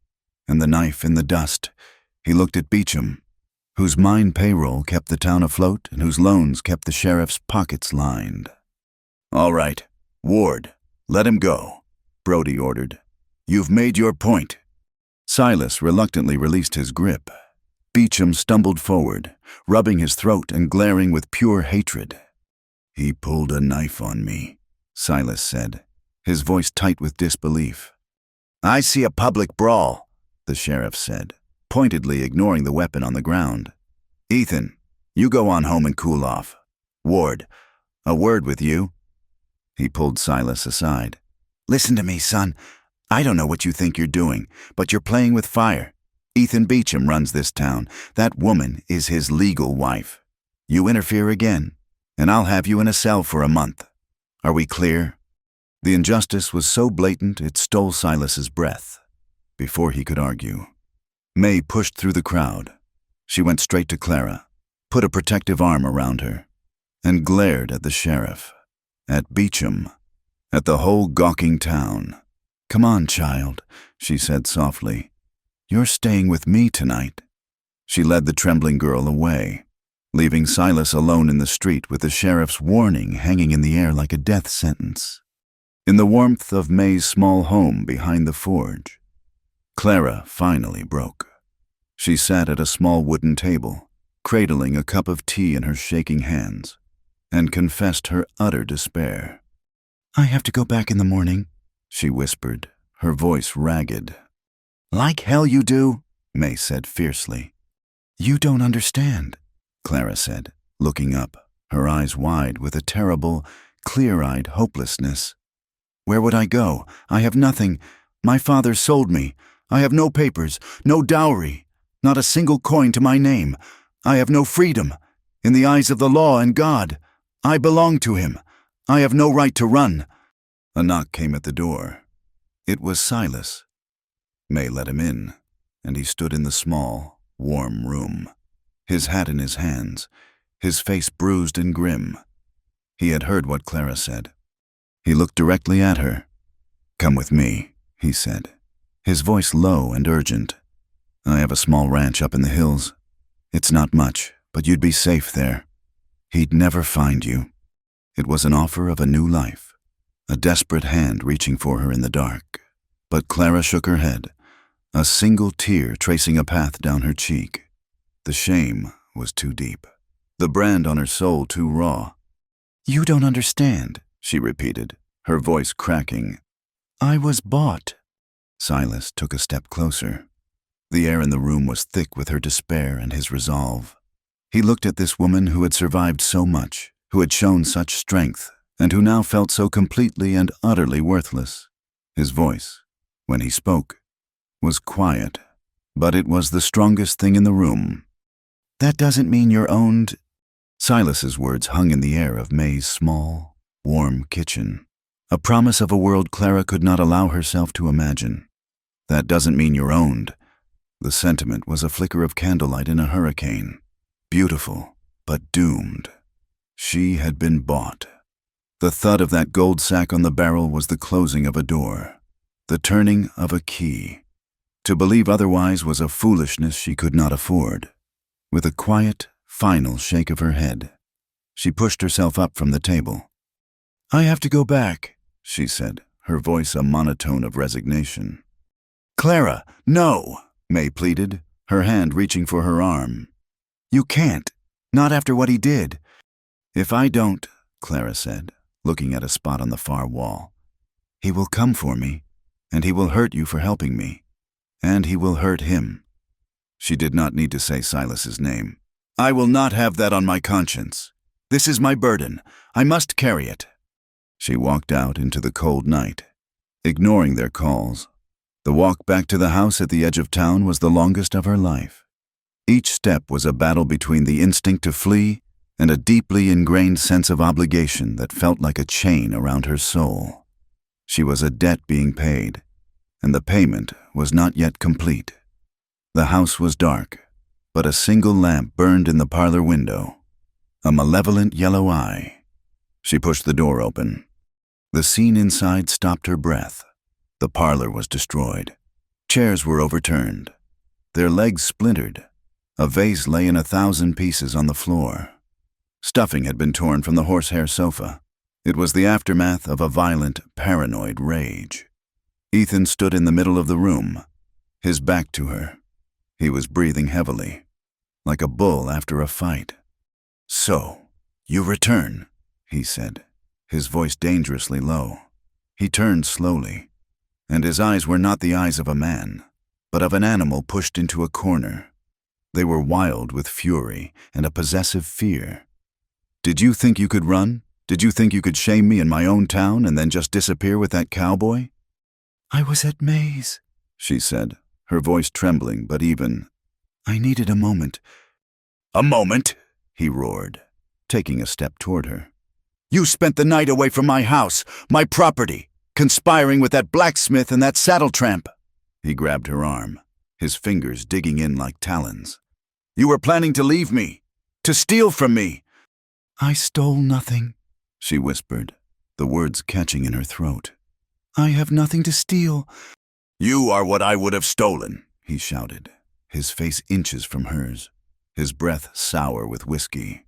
and the knife in the dust. He looked at Beecham, whose mine payroll kept the town afloat and whose loans kept the sheriff's pockets lined. "All right, Ward, let him go," Brody ordered. "You've made your point." Silas reluctantly released his grip. Beecham stumbled forward, rubbing his throat and glaring with pure hatred. "He pulled a knife on me," Silas said, his voice tight with disbelief. "I see a public brawl," the sheriff said, pointedly ignoring the weapon on the ground. "Ethan, you go on home and cool off. Ward, a word with you." He pulled Silas aside. "Listen to me, son. I don't know what you think you're doing, but you're playing with fire. Ethan Beecham runs this town. That woman is his legal wife. You interfere again, and I'll have you in a cell for a month. Are we clear?" The injustice was so blatant it stole Silas's breath. Before he could argue, May pushed through the crowd. She went straight to Clara, put a protective arm around her, and glared at the sheriff, at Beecham, at the whole gawking town. "Come on, child," she said softly. "You're staying with me tonight." She led the trembling girl away, leaving Silas alone in the street with the sheriff's warning hanging in the air like a death sentence. In the warmth of May's small home behind the forge, Clara finally broke. She sat at a small wooden table, cradling a cup of tea in her shaking hands, and confessed her utter despair. "I have to go back in the morning," she whispered, her voice ragged. "Like hell you do," May said fiercely. "You don't understand," Clara said, looking up, her eyes wide with a terrible, clear-eyed hopelessness. "Where would I go? I have nothing. My father sold me. I have no papers, no dowry, not a single coin to my name. I have no freedom. In the eyes of the law and God, I belong to him. I have no right to run." A knock came at the door. It was Silas. May let him in, and he stood in the small, warm room, his hat in his hands, his face bruised and grim. He had heard what Clara said. He looked directly at her. "Come with me," he said, his voice low and urgent. "I have a small ranch up in the hills. It's not much, but you'd be safe there. He'd never find you." It was an offer of a new life, a desperate hand reaching for her in the dark. But Clara shook her head, a single tear tracing a path down her cheek. The shame was too deep, the brand on her soul too raw. "You don't understand," she repeated, her voice cracking. "I was bought." Silas took a step closer. The air in the room was thick with her despair and his resolve. He looked at this woman who had survived so much, who had shown such strength, and who now felt so completely and utterly worthless. His voice, when he spoke, was quiet, but it was the strongest thing in the room. "That doesn't mean you're owned." Silas's words hung in the air of May's small, warm kitchen, a promise of a world Clara could not allow herself to imagine. "That doesn't mean you're owned." The sentiment was a flicker of candlelight in a hurricane, beautiful but doomed. She had been bought. The thud of that gold sack on the barrel was the closing of a door, the turning of a key. To believe otherwise was a foolishness she could not afford. With a quiet, final shake of her head, she pushed herself up from the table. "I have to go back," she said, her voice a monotone of resignation. "Clara, no," May pleaded, her hand reaching for her arm. "You can't, not after what he did." "If I don't," Clara said, looking at a spot on the far wall, "he will come for me, and he will hurt you for helping me, and he will hurt him." She did not need to say Silas's name. "I will not have that on my conscience. This is my burden. I must carry it." She walked out into the cold night, ignoring their calls. The walk back to the house at the edge of town was the longest of her life. Each step was a battle between the instinct to flee and a deeply ingrained sense of obligation that felt like a chain around her soul. She was a debt being paid, and the payment was not yet complete. The house was dark, but a single lamp burned in the parlor window. A malevolent yellow eye. She pushed the door open. The scene inside stopped her breath. The parlor was destroyed. Chairs were overturned. Their legs splintered. A vase lay in 1,000 pieces on the floor. Stuffing had been torn from the horsehair sofa. It was the aftermath of a violent, paranoid rage. Ethan stood in the middle of the room, his back to her. He was breathing heavily, like a bull after a fight. "So, you return," he said, his voice dangerously low. He turned slowly, and his eyes were not the eyes of a man, but of an animal pushed into a corner. They were wild with fury and a possessive fear. "Did you think you could run? Did you think you could shame me in my own town and then just disappear with that cowboy?" "I was at May's," she said, her voice trembling but even. "I needed a moment." "A moment?" he roared, taking a step toward her. "You spent the night away from my house, my property, conspiring with that blacksmith and that saddle tramp." He grabbed her arm, his fingers digging in like talons. "You were planning to leave me, to steal from me." "I stole nothing," she whispered, the words catching in her throat. "I have nothing to steal." "You are what I would have stolen," he shouted, his face inches from hers, his breath sour with whiskey.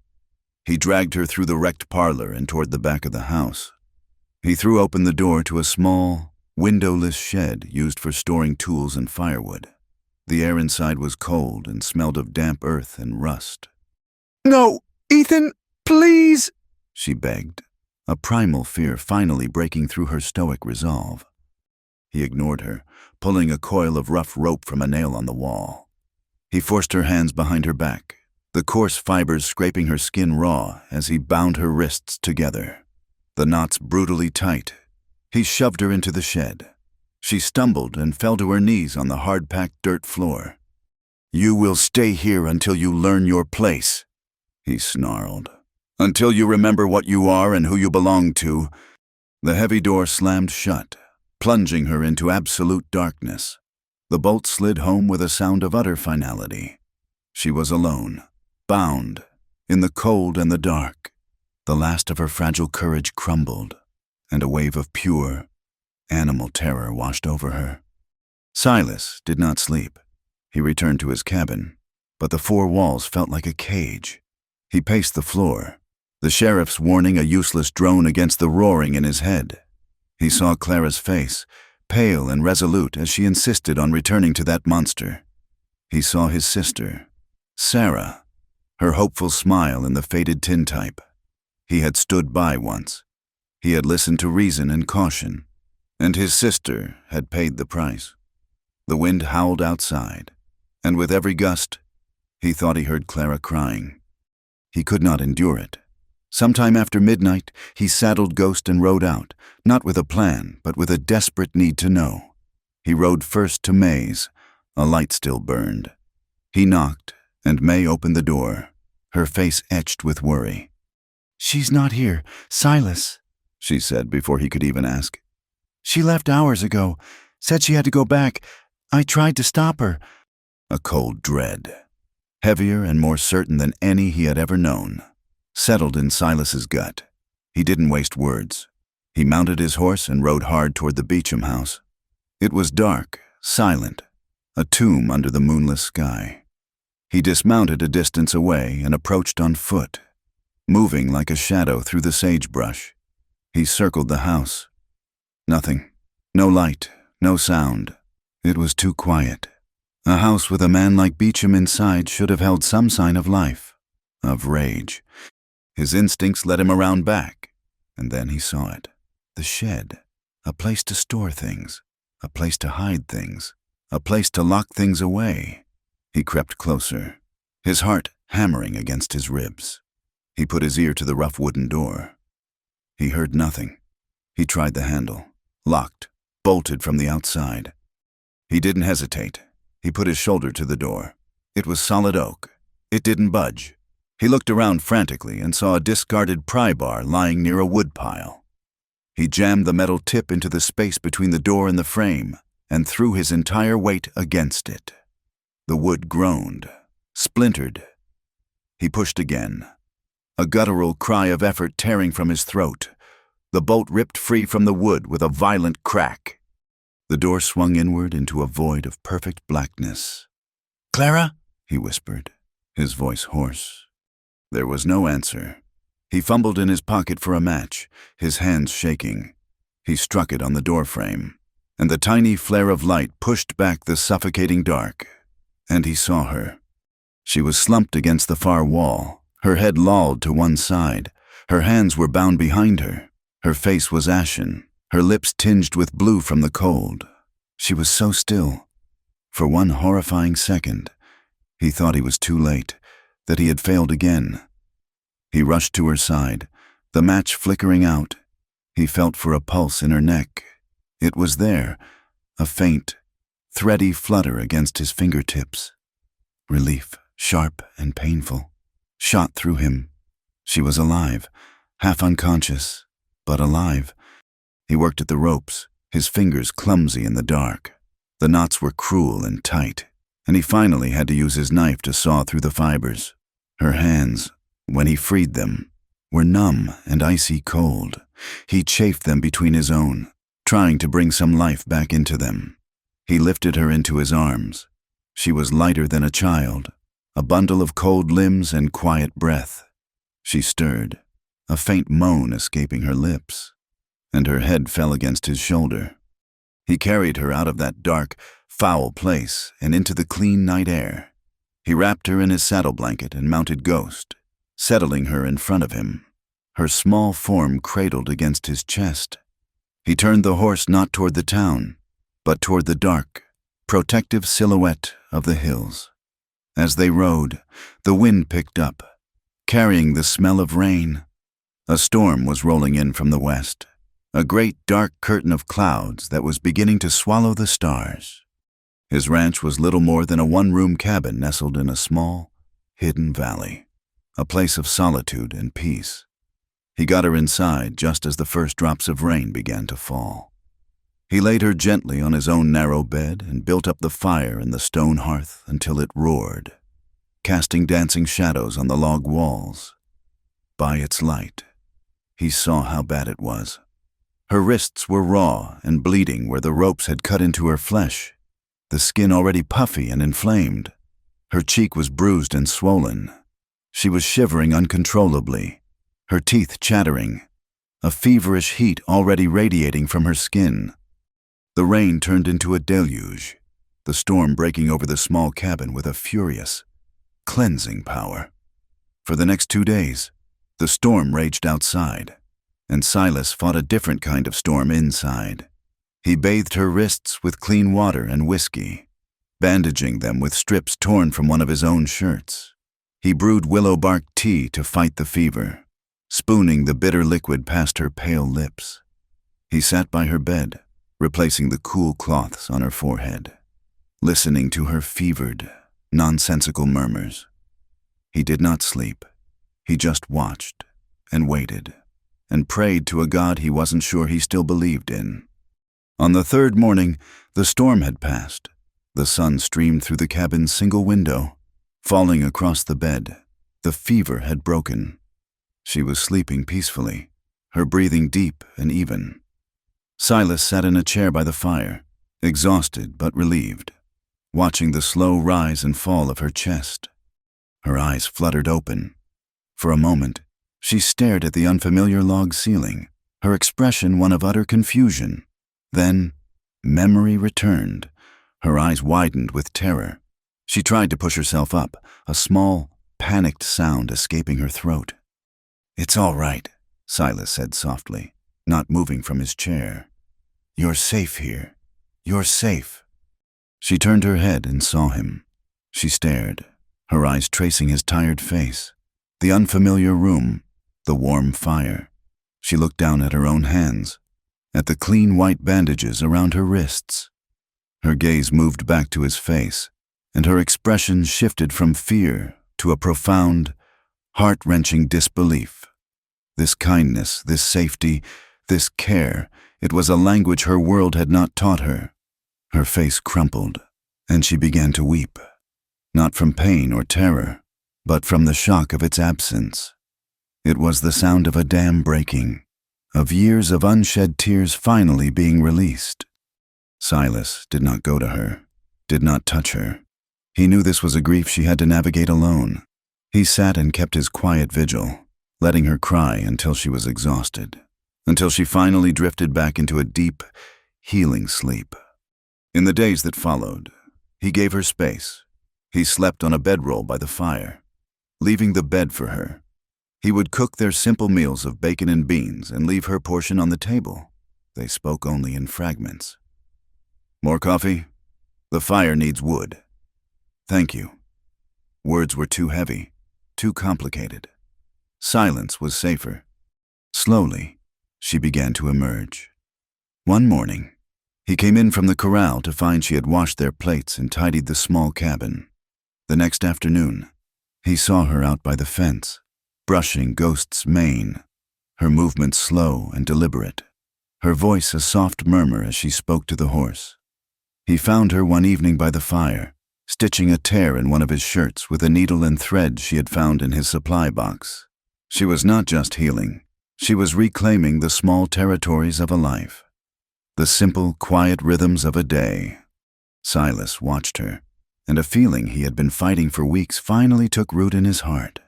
He dragged her through the wrecked parlor and toward the back of the house. He threw open the door to a small, windowless shed used for storing tools and firewood. The air inside was cold and smelled of damp earth and rust. "No, Ethan, please," she begged, a primal fear finally breaking through her stoic resolve. He ignored her, pulling a coil of rough rope from a nail on the wall. He forced her hands behind her back, the coarse fibers scraping her skin raw as he bound her wrists together, the knots brutally tight. He shoved her into the shed. She stumbled and fell to her knees on the hard-packed dirt floor. "You will stay here until you learn your place," he snarled. "Until you remember what you are and who you belong to." The heavy door slammed shut, plunging her into absolute darkness. The bolt slid home with a sound of utter finality. She was alone, bound, in the cold and the dark. The last of her fragile courage crumbled, and a wave of pure, animal terror washed over her. Silas did not sleep. He returned to his cabin, but the four walls felt like a cage. He paced the floor, the sheriff's warning a useless drone against the roaring in his head. He saw Clara's face, pale and resolute as she insisted on returning to that monster. He saw his sister, Sarah, her hopeful smile in the faded tintype. He had stood by once. He had listened to reason and caution, and his sister had paid the price. The wind howled outside, and with every gust, he thought he heard Clara crying. He could not endure it. Sometime after midnight, he saddled Ghost and rode out, not with a plan, but with a desperate need to know. He rode first to May's. A light still burned. He knocked, and May opened the door, her face etched with worry. "She's not here, Silas," she said before he could even ask. "She left hours ago, said she had to go back. I tried to stop her." A cold dread, heavier and more certain than any he had ever known, settled in Silas's gut. He didn't waste words. He mounted his horse and rode hard toward the Beecham house. It was dark, silent, a tomb under the moonless sky. He dismounted a distance away and approached on foot, moving like a shadow through the sagebrush. He circled the house. Nothing. No light, no sound. It was too quiet. A house with a man like Beecham inside should have held some sign of life, of rage. His instincts led him around back, and then he saw it. The shed. A place to store things, a place to hide things, a place to lock things away. He crept closer, his heart hammering against his ribs. He put his ear to the rough wooden door. He heard nothing. He tried the handle, locked, bolted from the outside. He didn't hesitate. He put his shoulder to the door. It was solid oak. It didn't budge. He looked around frantically and saw a discarded pry bar lying near a woodpile. He jammed the metal tip into the space between the door and the frame and threw his entire weight against it. The wood groaned, splintered. He pushed again, a guttural cry of effort tearing from his throat. The bolt ripped free from the wood with a violent crack. The door swung inward into a void of perfect blackness. "Clara?" he whispered, his voice hoarse. There was no answer. He fumbled in his pocket for a match, his hands shaking. He struck it on the doorframe, and the tiny flare of light pushed back the suffocating dark. And he saw her. She was slumped against the far wall, her head lolled to one side. Her hands were bound behind her. Her face was ashen, her lips tinged with blue from the cold. She was so still. For one horrifying second, he thought he was too late, that he had failed again. He rushed to her side, the match flickering out. He felt for a pulse in her neck. It was there, a faint, thready flutter against his fingertips. Relief, sharp and painful, shot through him. She was alive, half unconscious, but alive. He worked at the ropes, his fingers clumsy in the dark. The knots were cruel and tight, and he finally had to use his knife to saw through the fibers. Her hands, when he freed them, were numb and icy cold. He chafed them between his own, trying to bring some life back into them. He lifted her into his arms. She was lighter than a child, a bundle of cold limbs and quiet breath. She stirred, a faint moan escaping her lips, and her head fell against his shoulder. He carried her out of that dark, foul place and into the clean night air. He wrapped her in his saddle blanket and mounted Ghost, settling her in front of him, her small form cradled against his chest. He turned the horse not toward the town, but toward the dark, protective silhouette of the hills. As they rode, the wind picked up, carrying the smell of rain. A storm was rolling in from the west, a great dark curtain of clouds that was beginning to swallow the stars. His ranch was little more than a one-room cabin nestled in a small, hidden valley, a place of solitude and peace. He got her inside just as the first drops of rain began to fall. He laid her gently on his own narrow bed and built up the fire in the stone hearth until it roared, casting dancing shadows on the log walls. By its light, he saw how bad it was. Her wrists were raw and bleeding where the ropes had cut into her flesh, the skin already puffy and inflamed. Her cheek was bruised and swollen. She was shivering uncontrollably, her teeth chattering, a feverish heat already radiating from her skin. The rain turned into a deluge, the storm breaking over the small cabin with a furious, cleansing power. For the next 2 days, the storm raged outside, and Silas fought a different kind of storm inside. He bathed her wrists with clean water and whiskey, bandaging them with strips torn from one of his own shirts. He brewed willow bark tea to fight the fever, spooning the bitter liquid past her pale lips. He sat by her bed, replacing the cool cloths on her forehead, listening to her fevered, nonsensical murmurs. He did not sleep. He just watched and waited and prayed to a God he wasn't sure he still believed in. On the third morning, the storm had passed. The sun streamed through the cabin's single window, falling across the bed. The fever had broken. She was sleeping peacefully, her breathing deep and even. Silas sat in a chair by the fire, exhausted but relieved, watching the slow rise and fall of her chest. Her eyes fluttered open. For a moment, she stared at the unfamiliar log ceiling, her expression one of utter confusion. Then, memory returned. Her eyes widened with terror. She tried to push herself up, a small, panicked sound escaping her throat. "It's all right," Silas said softly, not moving from his chair. "You're safe here. You're safe." She turned her head and saw him. She stared, her eyes tracing his tired face, the unfamiliar room, the warm fire. She looked down at her own hands, at the clean white bandages around her wrists. Her gaze moved back to his face, and her expression shifted from fear to a profound, heart-wrenching disbelief. This kindness, this safety, this care, it was a language her world had not taught her. Her face crumpled, and she began to weep. not from pain or terror, but from the shock of its absence. It was the sound of a dam breaking, of years of unshed tears finally being released. Silas did not go to her, did not touch her. He knew this was a grief she had to navigate alone. He sat and kept his quiet vigil, letting her cry until she was exhausted, until she finally drifted back into a deep, healing sleep. In the days that followed, he gave her space. He slept on a bedroll by the fire, leaving the bed for her. He would cook their simple meals of bacon and beans and leave her portion on the table. They spoke only in fragments. "More coffee? The fire needs wood." "Thank you." Words were too heavy, too complicated. Silence was safer. Slowly, she began to emerge. One morning, he came in from the corral to find she had washed their plates and tidied the small cabin. The next afternoon, he saw her out by the fence, brushing Ghost's mane, her movements slow and deliberate, her voice a soft murmur as she spoke to the horse. He found her one evening by the fire, stitching a tear in one of his shirts with a needle and thread she had found in his supply box. She was not just healing, she was reclaiming the small territories of a life, the simple, quiet rhythms of a day. Silas watched her, and a feeling he had been fighting for weeks finally took root in his heart.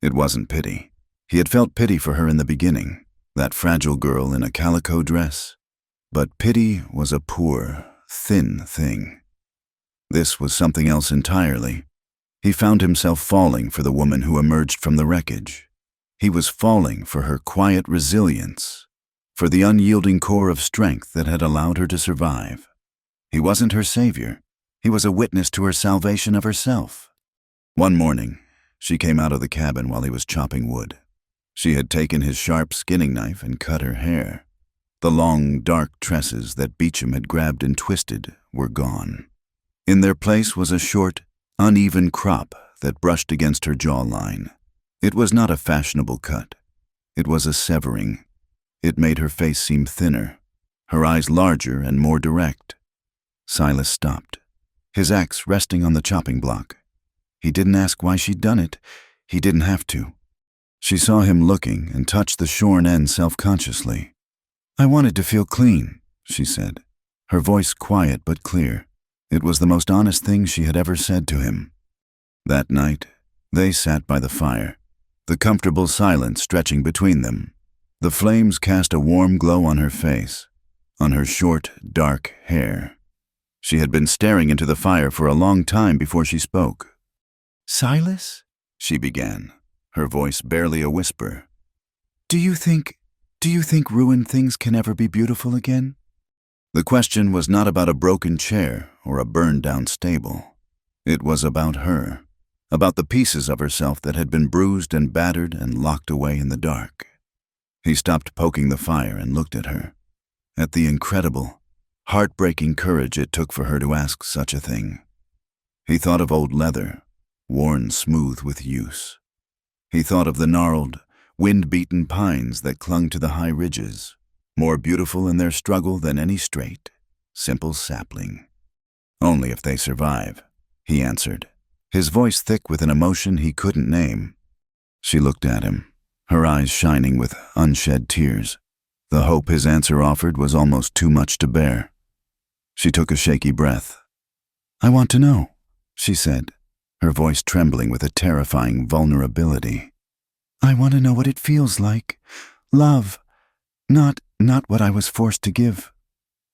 It wasn't pity. He had felt pity for her in the beginning, that fragile girl in a calico dress. But pity was a poor, thin thing. This was something else entirely. He found himself falling for the woman who emerged from the wreckage. He was falling for her quiet resilience, for the unyielding core of strength that had allowed her to survive. He wasn't her savior. He was a witness to her salvation of herself. One morning, she came out of the cabin while he was chopping wood. She had taken his sharp skinning knife and cut her hair. The long, dark tresses that Beecham had grabbed and twisted were gone. In their place was a short, uneven crop that brushed against her jawline. It was not a fashionable cut. It was a severing. It made her face seem thinner, her eyes larger and more direct. Silas stopped, his axe resting on the chopping block. He didn't ask why she'd done it. He didn't have to. She saw him looking and touched the shorn end self-consciously. "I wanted to feel clean," she said, her voice quiet but clear. It was the most honest thing she had ever said to him. That night, they sat by the fire, the comfortable silence stretching between them. The flames cast a warm glow on her face, on her short, dark hair. She had been staring into the fire for a long time before she spoke. "Silas?" she began, her voice barely a whisper. Do you think ruined things can ever be beautiful again?" The question was not about a broken chair or a burned-down stable. It was about her, about the pieces of herself that had been bruised and battered and locked away in the dark. He stopped poking the fire and looked at her, at the incredible, heartbreaking courage it took for her to ask such a thing. He thought of old leather, worn smooth with use. He thought of the gnarled, wind-beaten pines that clung to the high ridges, more beautiful in their struggle than any straight, simple sapling. "Only if they survive," he answered, his voice thick with an emotion he couldn't name. She looked at him, her eyes shining with unshed tears. The hope his answer offered was almost too much to bear. She took a shaky breath. "I want to know," she said, her voice trembling with a terrifying vulnerability. "I want to know what it feels like. Love. Not what I was forced to give.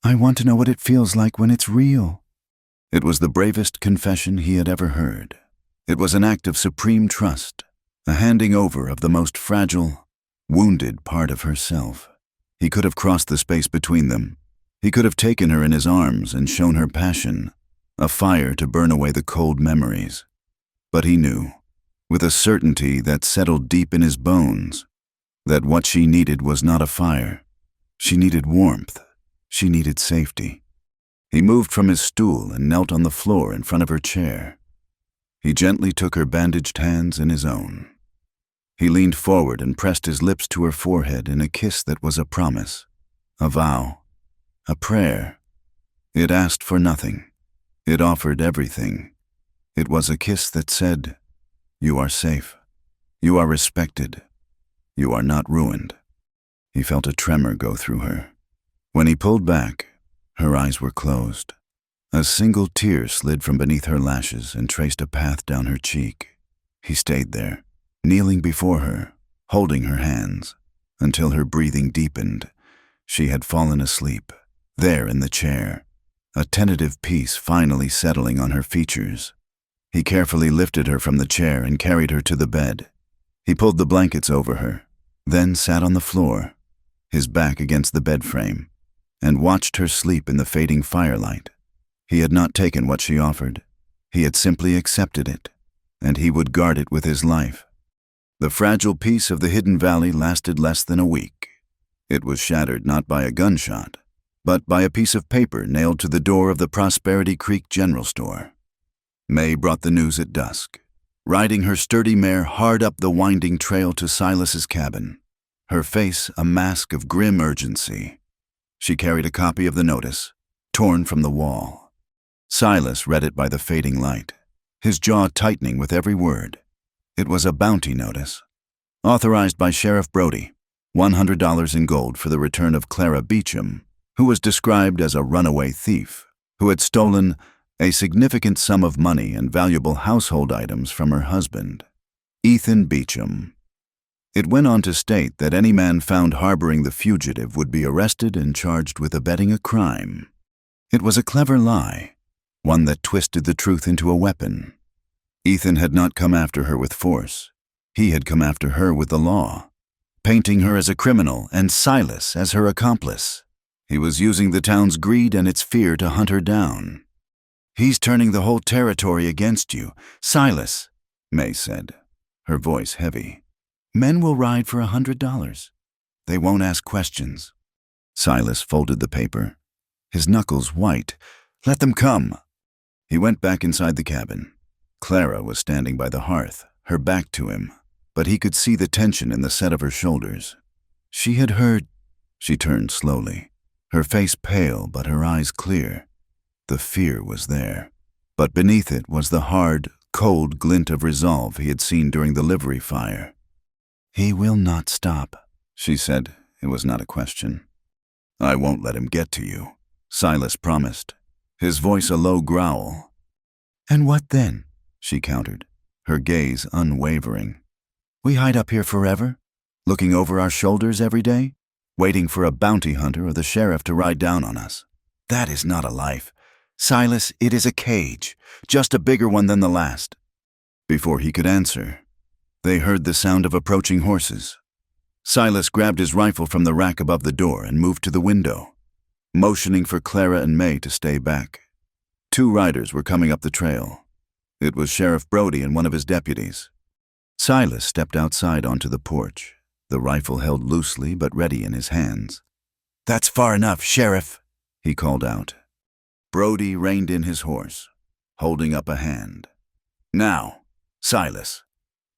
I want to know what it feels like when it's real." It was the bravest confession he had ever heard. It was an act of supreme trust, a handing over of the most fragile, wounded part of herself. He could have crossed the space between them. He could have taken her in his arms and shown her passion, a fire to burn away the cold memories. But he knew, with a certainty that settled deep in his bones, that what she needed was not a fire. She needed warmth. She needed safety. He moved from his stool and knelt on the floor in front of her chair. He gently took her bandaged hands in his own. He leaned forward and pressed his lips to her forehead in a kiss that was a promise, a vow, a prayer. It asked for nothing. It offered everything. It was a kiss that said, "You are safe. You are respected. You are not ruined." He felt a tremor go through her. When he pulled back, her eyes were closed. A single tear slid from beneath her lashes and traced a path down her cheek. He stayed there, kneeling before her, holding her hands, until her breathing deepened. She had fallen asleep, there in the chair, a tentative peace finally settling on her features. He carefully lifted her from the chair and carried her to the bed. He pulled the blankets over her, then sat on the floor, his back against the bed frame, and watched her sleep in the fading firelight. He had not taken what she offered. He had simply accepted it, and he would guard it with his life. The fragile peace of the hidden valley lasted less than a week. It was shattered not by a gunshot, but by a piece of paper nailed to the door of the Prosperity Creek General Store. May brought the news at dusk, riding her sturdy mare hard up the winding trail to Silas's cabin, her face a mask of grim urgency. She carried a copy of the notice, torn from the wall. Silas read it by the fading light, his jaw tightening with every word. It was a bounty notice, authorized by Sheriff Brody, $100 in gold for the return of Clara Beecham, who was described as a runaway thief who had stolen a significant sum of money and valuable household items from her husband, Ethan Beecham. It went on to state that any man found harboring the fugitive would be arrested and charged with abetting a crime. It was a clever lie, one that twisted the truth into a weapon. Ethan had not come after her with force. He had come after her with the law, painting her as a criminal and Silas as her accomplice. He was using the town's greed and its fear to hunt her down. "He's turning the whole territory against you, Silas," May said, her voice heavy. "Men will ride for $100. They won't ask questions." Silas folded the paper, his knuckles white. "Let them come." He went back inside the cabin. Clara was standing by the hearth, her back to him, but he could see the tension in the set of her shoulders. She had heard. She turned slowly, her face pale but her eyes clear. The fear was there, but beneath it was the hard, cold glint of resolve he had seen during the livery fire. "He will not stop," she said. It was not a question. "I won't let him get to you," Silas promised, his voice a low growl. "And what then?" she countered, her gaze unwavering. "We hide up here forever, looking over our shoulders every day, waiting for a bounty hunter or the sheriff to ride down on us. That is not a life. Silas, it is a cage, just a bigger one than the last." Before he could answer, they heard the sound of approaching horses. Silas grabbed his rifle from the rack above the door and moved to the window, motioning for Clara and May to stay back. 2 riders were coming up the trail. It was Sheriff Brody and one of his deputies. Silas stepped outside onto the porch, the rifle held loosely but ready in his hands. "That's far enough, Sheriff," he called out. Brody reined in his horse, holding up a hand. "Now, Silas,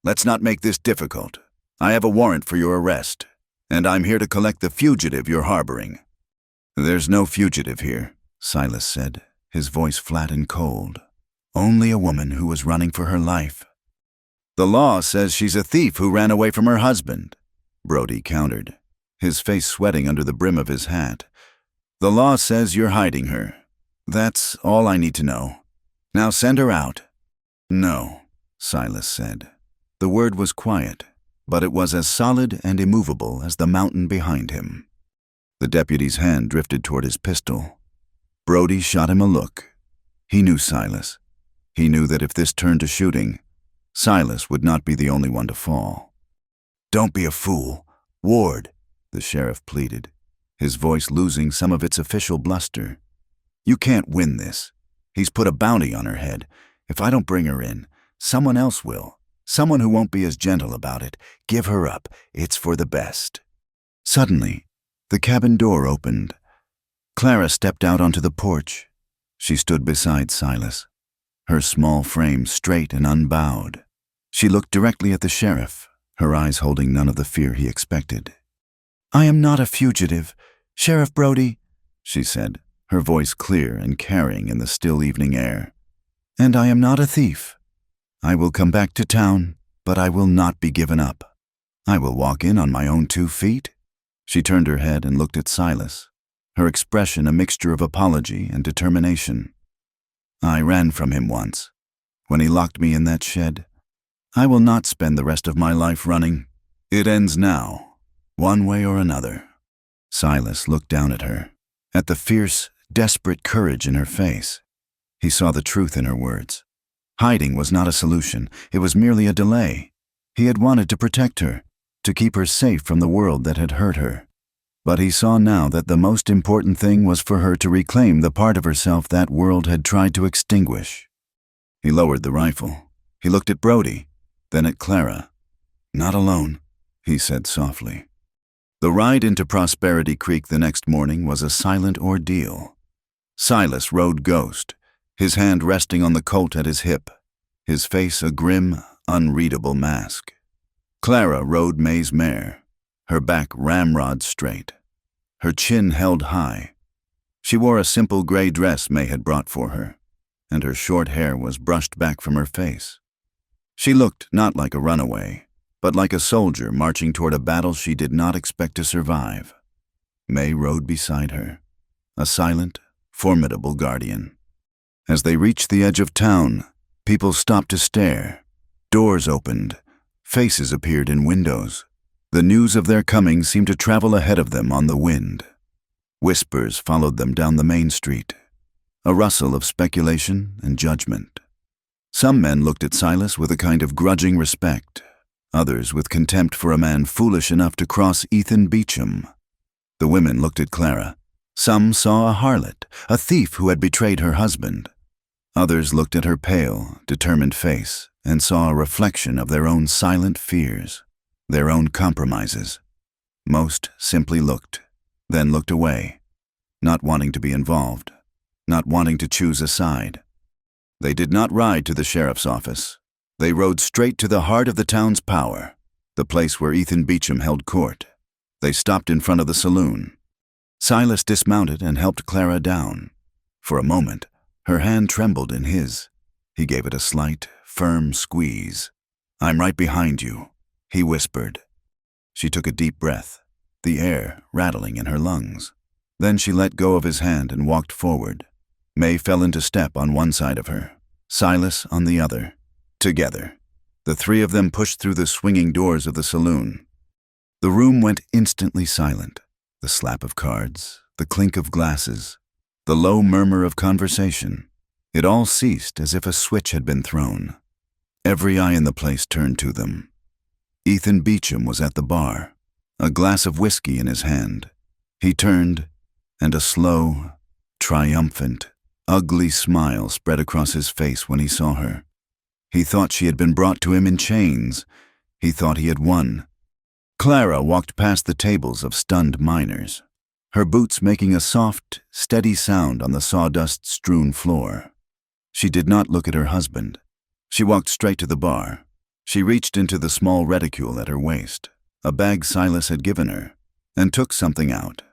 let's not make this difficult. I have a warrant for your arrest, and I'm here to collect the fugitive you're harboring." "There's no fugitive here," Silas said, his voice flat and cold. "Only a woman who was running for her life." "The law says she's a thief who ran away from her husband," Brody countered, his face sweating under the brim of his hat. "The law says you're hiding her. That's all I need to know. Now send her out." "No," Silas said. The word was quiet, but it was as solid and immovable as the mountain behind him. The deputy's hand drifted toward his pistol. Brody shot him a look. He knew Silas. He knew that if this turned to shooting, Silas would not be the only one to fall. "Don't be a fool, Ward," the sheriff pleaded, his voice losing some of its official bluster. "You can't win this. He's put a bounty on her head. If I don't bring her in, someone else will. Someone who won't be as gentle about it. Give her up. It's for the best." Suddenly, the cabin door opened. Clara stepped out onto the porch. She stood beside Silas, her small frame straight and unbowed. She looked directly at the sheriff, her eyes holding none of the fear he expected. "I am not a fugitive, Sheriff Brody," she said, her voice clear and carrying in the still evening air. And I am not a thief. I will come back to town, but I will not be given up. I will walk in on my own 2 feet. She turned her head and looked at Silas, her expression a mixture of apology and determination. I ran from him once, when he locked me in that shed. I will not spend the rest of my life running. It ends now, one way or another. Silas looked down at her, at the fierce, desperate courage in her face. He saw the truth in her words. Hiding was not a solution, it was merely a delay. He had wanted to protect her, to keep her safe from the world that had hurt her. But he saw now that the most important thing was for her to reclaim the part of herself that world had tried to extinguish. He lowered the rifle. He looked at Brody, then at Clara. "Not alone," he said softly. The ride into Prosperity Creek the next morning was a silent ordeal. Silas rode Ghost, his hand resting on the Colt at his hip, his face a grim, unreadable mask. Clara rode May's mare, her back ramrod straight, her chin held high. She wore a simple gray dress May had brought for her, and her short hair was brushed back from her face. She looked not like a runaway, but like a soldier marching toward a battle she did not expect to survive. May rode beside her, a silent, formidable guardian. As they reached the edge of town, people stopped to stare. Doors opened. Faces appeared in windows. The news of their coming seemed to travel ahead of them on the wind. Whispers followed them down the main street, a rustle of speculation and judgment. Some men looked at Silas with a kind of grudging respect, others with contempt for a man foolish enough to cross Ethan Beecham. The women looked at Clara. Some saw a harlot, a thief who had betrayed her husband. Others looked at her pale, determined face and saw a reflection of their own silent fears, their own compromises. Most simply looked, then looked away, not wanting to be involved, not wanting to choose a side. They did not ride to the sheriff's office. They rode straight to the heart of the town's power, the place where Ethan Beecham held court. They stopped in front of the saloon. Silas dismounted and helped Clara down. For a moment, her hand trembled in his. He gave it a slight, firm squeeze. "I'm right behind you," he whispered. She took a deep breath, the air rattling in her lungs. Then she let go of his hand and walked forward. May fell into step on one side of her, Silas on the other. Together, the 3 of them pushed through the swinging doors of the saloon. The room went instantly silent. The slap of cards, the clink of glasses, the low murmur of conversation. It all ceased as if a switch had been thrown. Every eye in the place turned to them. Ethan Beecham was at the bar, a glass of whiskey in his hand. He turned, and a slow, triumphant, ugly smile spread across his face when he saw her. He thought she had been brought to him in chains. He thought he had won. Clara walked past the tables of stunned miners, her boots making a soft, steady sound on the sawdust-strewn floor. She did not look at her husband. She walked straight to the bar. She reached into the small reticule at her waist, a bag Silas had given her, and took something out.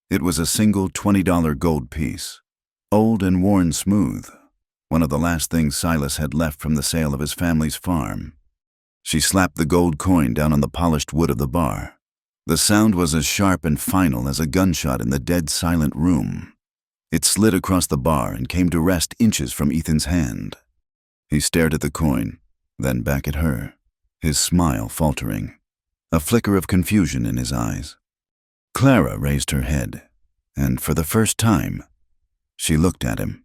It was a single $20 gold piece, old and worn smooth, one of the last things Silas had left from the sale of his family's farm. She slapped the gold coin down on the polished wood of the bar. The sound was as sharp and final as a gunshot in the dead silent room. It slid across the bar and came to rest inches from Ethan's hand. He stared at the coin, then back at her, his smile faltering, a flicker of confusion in his eyes. Clara raised her head, and for the first time, she looked at him.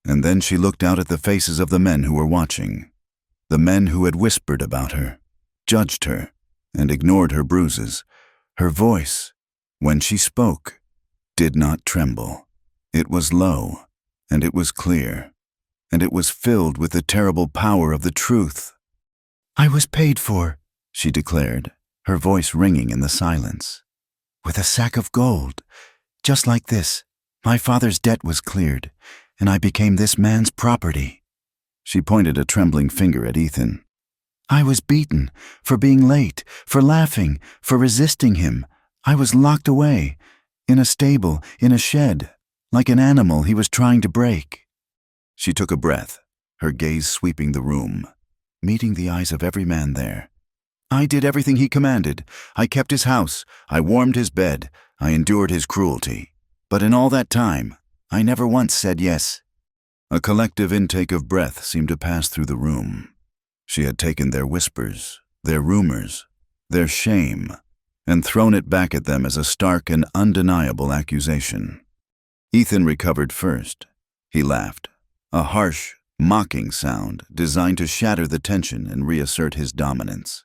And then she looked out at the faces of the men who were watching, the men who had whispered about her, judged her, and ignored her bruises. Her voice, when she spoke, did not tremble. It was low, and it was clear, and it was filled with the terrible power of the truth. "I was paid for," she declared, her voice ringing in the silence. "With a sack of gold. Just like this, my father's debt was cleared, and I became this man's property." She pointed a trembling finger at Ethan. "I was beaten, for being late, for laughing, for resisting him. I was locked away, in a stable, in a shed, like an animal he was trying to break." She took a breath, her gaze sweeping the room, meeting the eyes of every man there. I did everything he commanded. I kept his house. I warmed his bed. I endured his cruelty. But in all that time, I never once said yes. A collective intake of breath seemed to pass through the room. She had taken their whispers, their rumors, their shame, and thrown it back at them as a stark and undeniable accusation. Ethan recovered first. He laughed, a harsh, mocking sound designed to shatter the tension and reassert his dominance.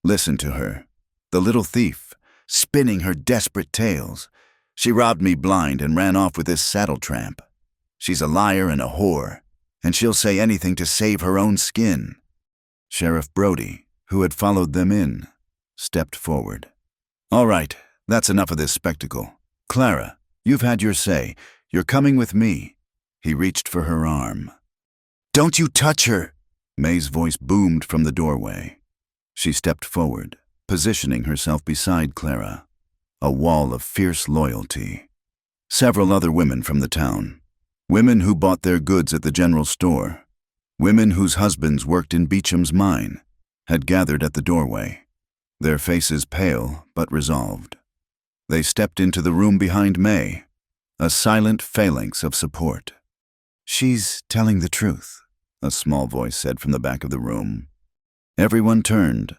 Listen to her, the little thief, spinning her desperate tales. She robbed me blind and ran off with this saddle tramp. She's a liar and a whore, and she'll say anything to save her own skin. Sheriff Brody, who had followed them in, stepped forward. All right, that's enough of this spectacle. Clara, you've had your say. You're coming with me. He reached for her arm. Don't you touch her! May's voice boomed from the doorway. She stepped forward, positioning herself beside Clara, a wall of fierce loyalty. Several other women from the town, women who bought their goods at the general store, women whose husbands worked in Beecham's mine, had gathered at the doorway, their faces pale but resolved. They stepped into the room behind May, a silent phalanx of support. She's telling the truth, a small voice said from the back of the room. Everyone turned.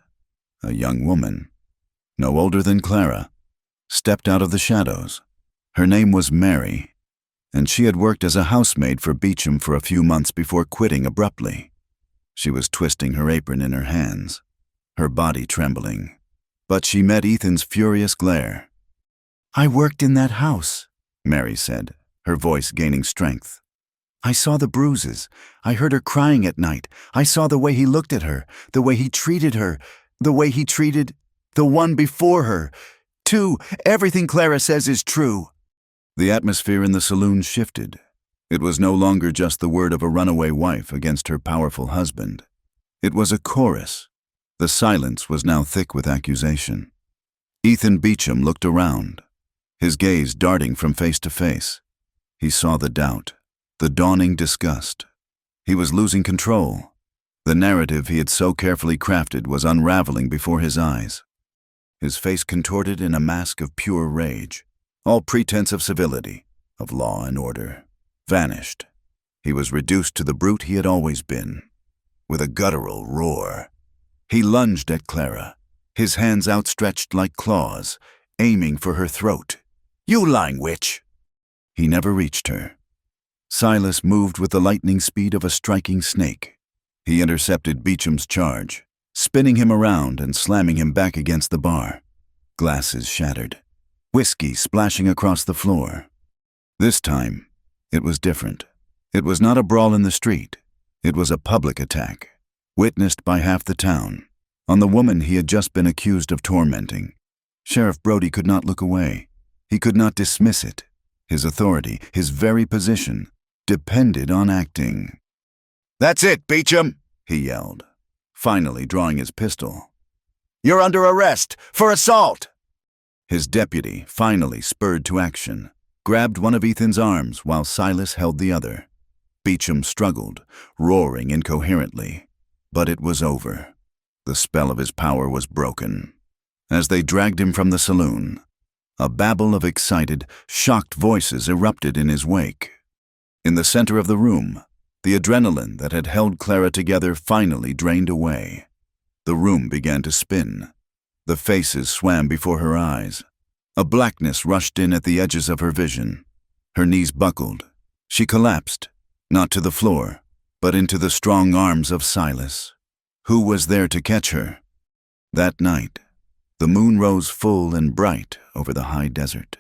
A young woman, no older than Clara, stepped out of the shadows. Her name was Mary, and she had worked as a housemaid for Beecham for a few months before quitting abruptly. She was twisting her apron in her hands, her body trembling, but she met Ethan's furious glare. I worked in that house, Mary said, her voice gaining strength. I saw the bruises. I heard her crying at night. I saw the way he looked at her, the way he treated her, the way he treated the one before her. Too, everything Clara says is true. The atmosphere in the saloon shifted. It was no longer just the word of a runaway wife against her powerful husband. It was a chorus. The silence was now thick with accusation. Ethan Beecham looked around, his gaze darting from face to face. He saw the doubt, the dawning disgust. He was losing control. The narrative he had so carefully crafted was unraveling before his eyes. His face contorted in a mask of pure rage. All pretense of civility, of law and order, vanished. He was reduced to the brute he had always been. With a guttural roar, he lunged at Clara, his hands outstretched like claws, aiming for her throat. You lying witch! He never reached her. Silas moved with the lightning speed of a striking snake. He intercepted Beecham's charge, spinning him around and slamming him back against the bar. Glasses shattered, whiskey splashing across the floor. This time, it was different. It was not a brawl in the street. It was a public attack, witnessed by half the town, on the woman he had just been accused of tormenting. Sheriff Brody could not look away. He could not dismiss it. His authority, his very position, depended on acting. That's it, Beecham, he yelled, finally drawing his pistol. You're under arrest for assault! His deputy, finally spurred to action, grabbed one of Ethan's arms while Silas held the other. Beecham struggled, roaring incoherently, but it was over. The spell of his power was broken. As they dragged him from the saloon, a babble of excited, shocked voices erupted in his wake. In the center of the room, the adrenaline that had held Clara together finally drained away. The room began to spin. The faces swam before her eyes. A blackness rushed in at the edges of her vision. Her knees buckled. She collapsed, not to the floor, but into the strong arms of Silas. Who was there to catch her? That night, the moon rose full and bright over the high desert,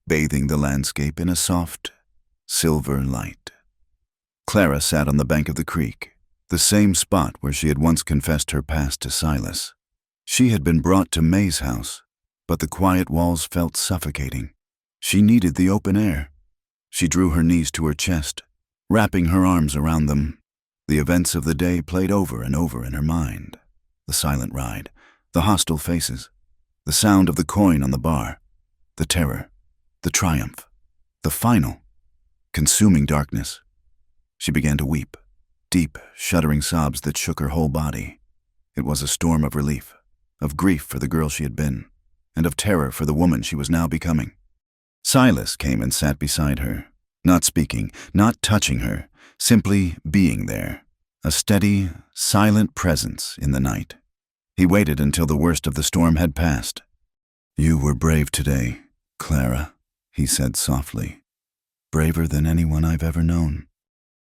bathing the landscape in a soft, silver light. Clara sat on the bank of the creek, the same spot where she had once confessed her past to Silas. She had been brought to May's house, but the quiet walls felt suffocating. She needed the open air. She drew her knees to her chest, wrapping her arms around them. The events of the day played over and over in her mind. The silent ride, the hostile faces, the sound of the coin on the bar, the terror, the triumph, the final, consuming darkness. She began to weep. deep, shuddering sobs that shook her whole body. It was a storm of relief, of grief for the girl she had been, and of terror for the woman she was now becoming. Silas came and sat beside her, not speaking, not touching her, simply being there, a steady, silent presence in the night. He waited until the worst of the storm had passed. "You were brave today, Clara," he said softly. "Braver than anyone I've ever known."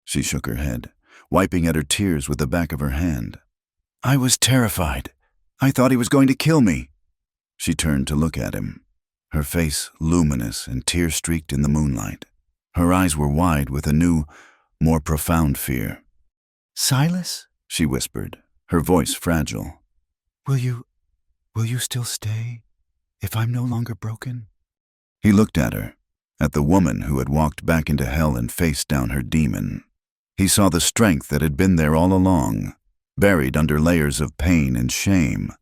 She shook her head, wiping at her tears with the back of her hand. "I was terrified. I thought he was going to kill me." She turned to look at him, her face luminous and tear-streaked in the moonlight. Her eyes were wide with a new, more profound fear. "Silas?" she whispered, her voice fragile. Will you still stay if I'm no longer broken?" He looked at her, at the woman who had walked back into hell and faced down her demon. He saw the strength that had been there all along, buried under layers of pain and shame.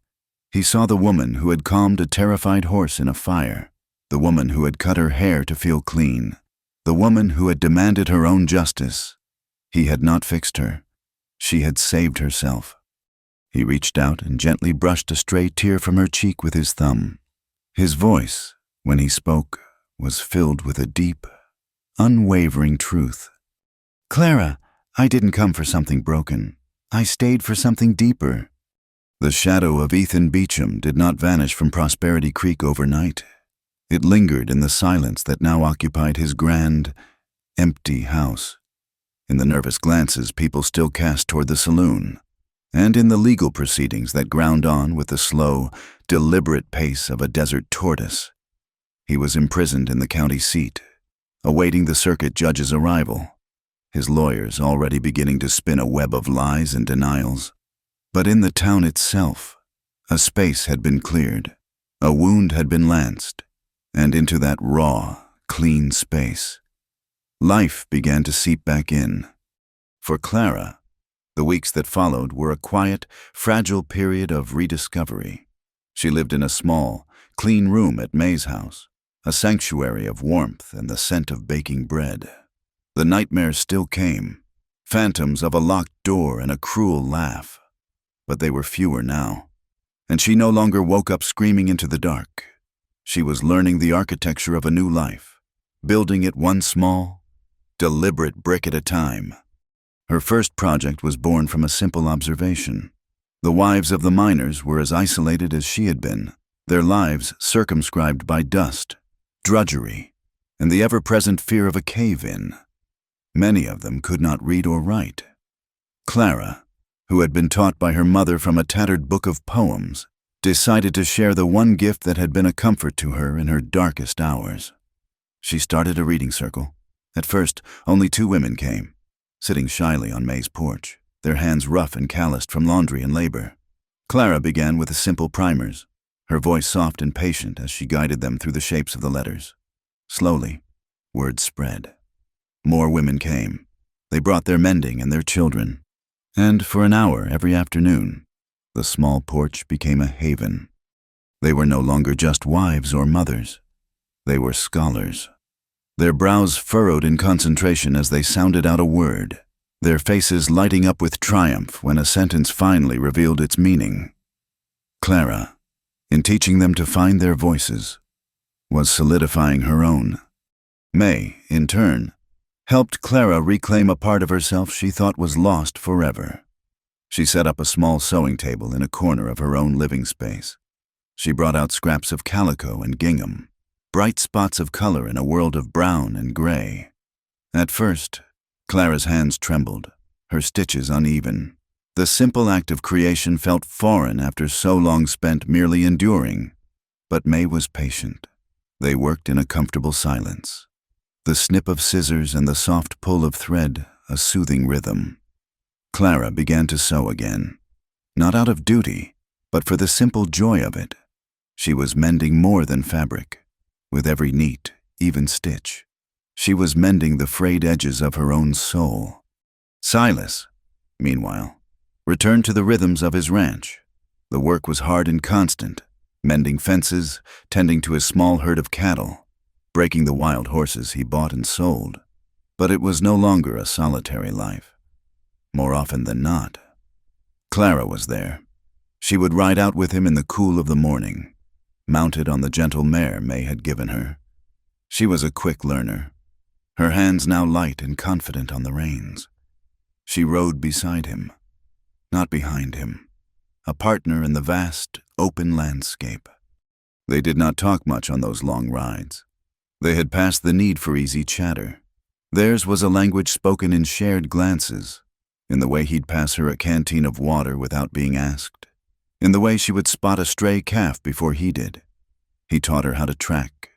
He saw the woman who had calmed a terrified horse in a fire, the woman who had cut her hair to feel clean, the woman who had demanded her own justice. He had not fixed her. She had saved herself. He reached out and gently brushed a stray tear from her cheek with his thumb. His voice, when he spoke, was filled with a deep, unwavering truth. "Clara, I didn't come for something broken. I stayed for something deeper." The shadow of Ethan Beecham did not vanish from Prosperity Creek overnight. It lingered in the silence that now occupied his grand, empty house, in the nervous glances people still cast toward the saloon, and in the legal proceedings that ground on with the slow, deliberate pace of a desert tortoise. He was imprisoned in the county seat, awaiting the circuit judge's arrival, his lawyers already beginning to spin a web of lies and denials. But in the town itself, a space had been cleared, a wound had been lanced, and into that raw, clean space, life began to seep back in. For Clara, the weeks that followed were a quiet, fragile period of rediscovery. She lived in a small, clean room at May's house, a sanctuary of warmth and the scent of baking bread. The nightmares still came, phantoms of a locked door and a cruel laugh. But they were fewer now, and she no longer woke up screaming into the dark. She was learning the architecture of a new life, building it one small, deliberate brick at a time. Her first project was born from a simple observation. The wives of the miners were as isolated as she had been, their lives circumscribed by dust, drudgery, and the ever-present fear of a cave-in. Many of them could not read or write. Clara, who had been taught by her mother from a tattered book of poems, decided to share the one gift that had been a comfort to her in her darkest hours. She started a reading circle. At first, only 2 women came, sitting shyly on May's porch, their hands rough and calloused from laundry and labor. Clara began with the simple primers, her voice soft and patient as she guided them through the shapes of the letters. Slowly, word spread. More women came. They brought their mending and their children. And for an hour every afternoon, the small porch became a haven. They were no longer just wives or mothers. They were scholars. Their brows furrowed in concentration as they sounded out a word, their faces lighting up with triumph when a sentence finally revealed its meaning. Clara, in teaching them to find their voices, was solidifying her own. May, in turn, helped Clara reclaim a part of herself she thought was lost forever. She set up a small sewing table in a corner of her own living space. She brought out scraps of calico and gingham, bright spots of color in a world of brown and gray. At first, Clara's hands trembled, her stitches uneven. The simple act of creation felt foreign after so long spent merely enduring. But May was patient. They worked in a comfortable silence. The snip of scissors and the soft pull of thread, a soothing rhythm. Clara began to sew again, not out of duty, but for the simple joy of it. She was mending more than fabric. With every neat, even stitch, she was mending the frayed edges of her own soul. Silas, meanwhile, returned to the rhythms of his ranch. The work was hard and constant, mending fences, tending to his small herd of cattle, breaking the wild horses he bought and sold. But it was no longer a solitary life. more often than not. Clara was there. She would ride out with him in the cool of the morning, mounted on the gentle mare May had given her. She was a quick learner, her hands now light and confident on the reins. She rode beside him, not behind him, a partner in the vast, open landscape. They did not talk much on those long rides. They had passed the need for easy chatter. Theirs was a language spoken in shared glances, in the way he'd pass her a canteen of water without being asked, in the way she would spot a stray calf before he did. He taught her how to track,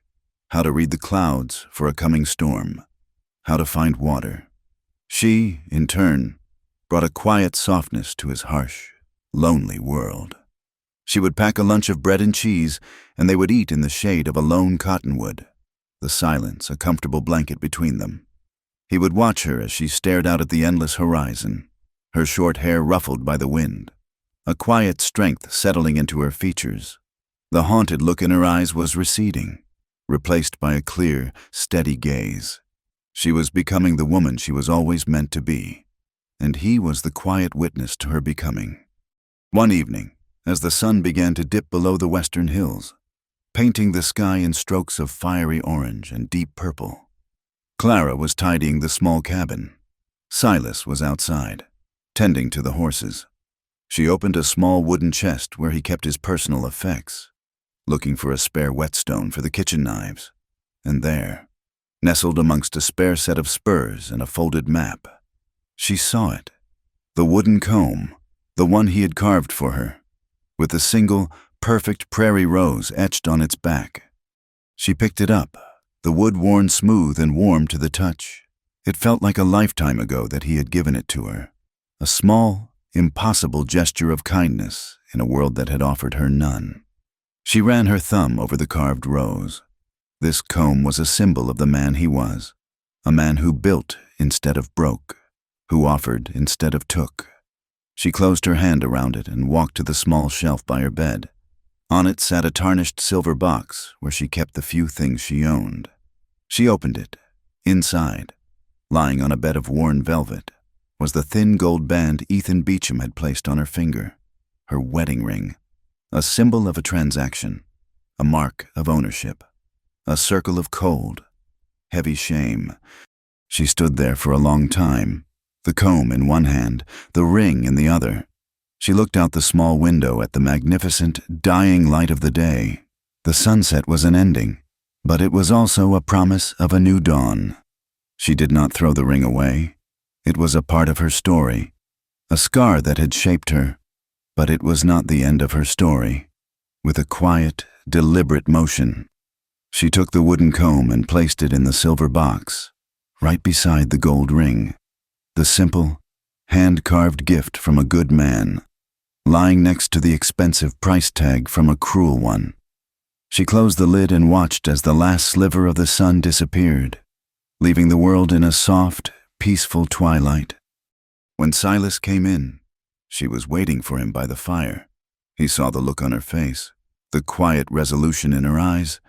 how to read the clouds for a coming storm, how to find water. She, in turn, brought a quiet softness to his harsh, lonely world. She would pack a lunch of bread and cheese, and they would eat in the shade of a lone cottonwood, the silence a comfortable blanket between them. He would watch her as she stared out at the endless horizon, her short hair ruffled by the wind, a quiet strength settling into her features. The haunted look in her eyes was receding, replaced by a clear, steady gaze. She was becoming the woman she was always meant to be, and he was the quiet witness to her becoming. One evening, as the sun began to dip below the western hills, painting the sky in strokes of fiery orange and deep purple, Clara was tidying the small cabin. Silas was outside, tending to the horses. She opened a small wooden chest where he kept his personal effects, looking for a spare whetstone for the kitchen knives, and there, nestled amongst a spare set of spurs and a folded map, she saw it, the wooden comb, the one he had carved for her, with a single, perfect prairie rose etched on its back. She picked it up, the wood worn smooth and warm to the touch. It felt like a lifetime ago that he had given it to her, a small, impossible gesture of kindness in a world that had offered her none. She ran her thumb over the carved rose. This comb was a symbol of the man he was, a man who built instead of broke, who offered instead of took. She closed her hand around it and walked to the small shelf by her bed. On it sat a tarnished silver box where she kept the few things she owned. She opened it. Inside, lying on a bed of worn velvet, was the thin gold band Ethan Beecham had placed on her finger, her wedding ring, a symbol of a transaction, a mark of ownership, a circle of cold, heavy shame. She stood there for a long time, the comb in one hand, the ring in the other. She looked out the small window at the magnificent, dying light of the day. The sunset was an ending, but it was also a promise of a new dawn. She did not throw the ring away. It was a part of her story, a scar that had shaped her, but it was not the end of her story. With a quiet, deliberate motion, she took the wooden comb and placed it in the silver box, right beside the gold ring, the simple, hand-carved gift from a good man, lying next to the expensive price tag from a cruel one. She closed the lid and watched as the last sliver of the sun disappeared, leaving the world in a soft, peaceful twilight. When Silas came in, she was waiting for him by the fire. He saw the look on her face, the quiet resolution in her eyes,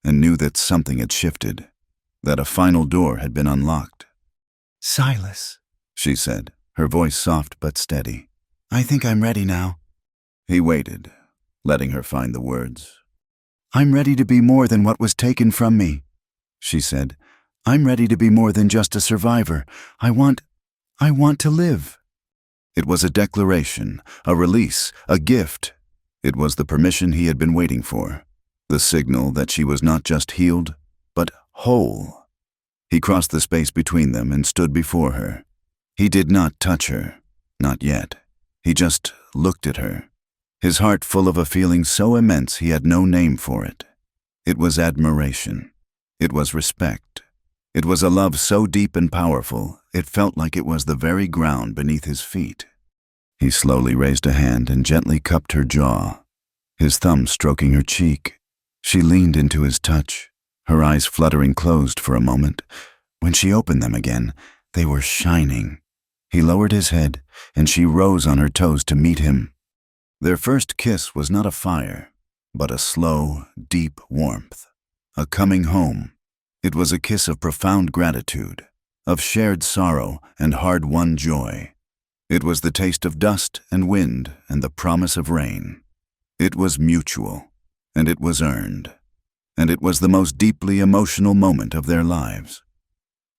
and knew that something had shifted, that a final door had been unlocked. "Silas," she said, her voice soft but steady. "I think I'm ready now." He waited, letting her find the words. "I'm ready to be more than what was taken from me," she said. "I'm ready to be more than just a survivor. I want to live." It was a declaration, a release, a gift. It was the permission he had been waiting for, the signal that she was not just healed, but whole. He crossed the space between them and stood before her. He did not touch her, not yet. He just looked at her, his heart full of a feeling so immense he had no name for it. It was admiration. It was respect. It was a love so deep and powerful, it felt like it was the very ground beneath his feet. He slowly raised a hand and gently cupped her jaw, his thumb stroking her cheek. She leaned into his touch, her eyes fluttering closed for a moment. When she opened them again, they were shining. He lowered his head, and she rose on her toes to meet him. Their first kiss was not a fire, but a slow, deep warmth, a coming home. It was a kiss of profound gratitude, of shared sorrow and hard-won joy. It was the taste of dust and wind and the promise of rain. It was mutual, and it was earned, and it was the most deeply emotional moment of their lives.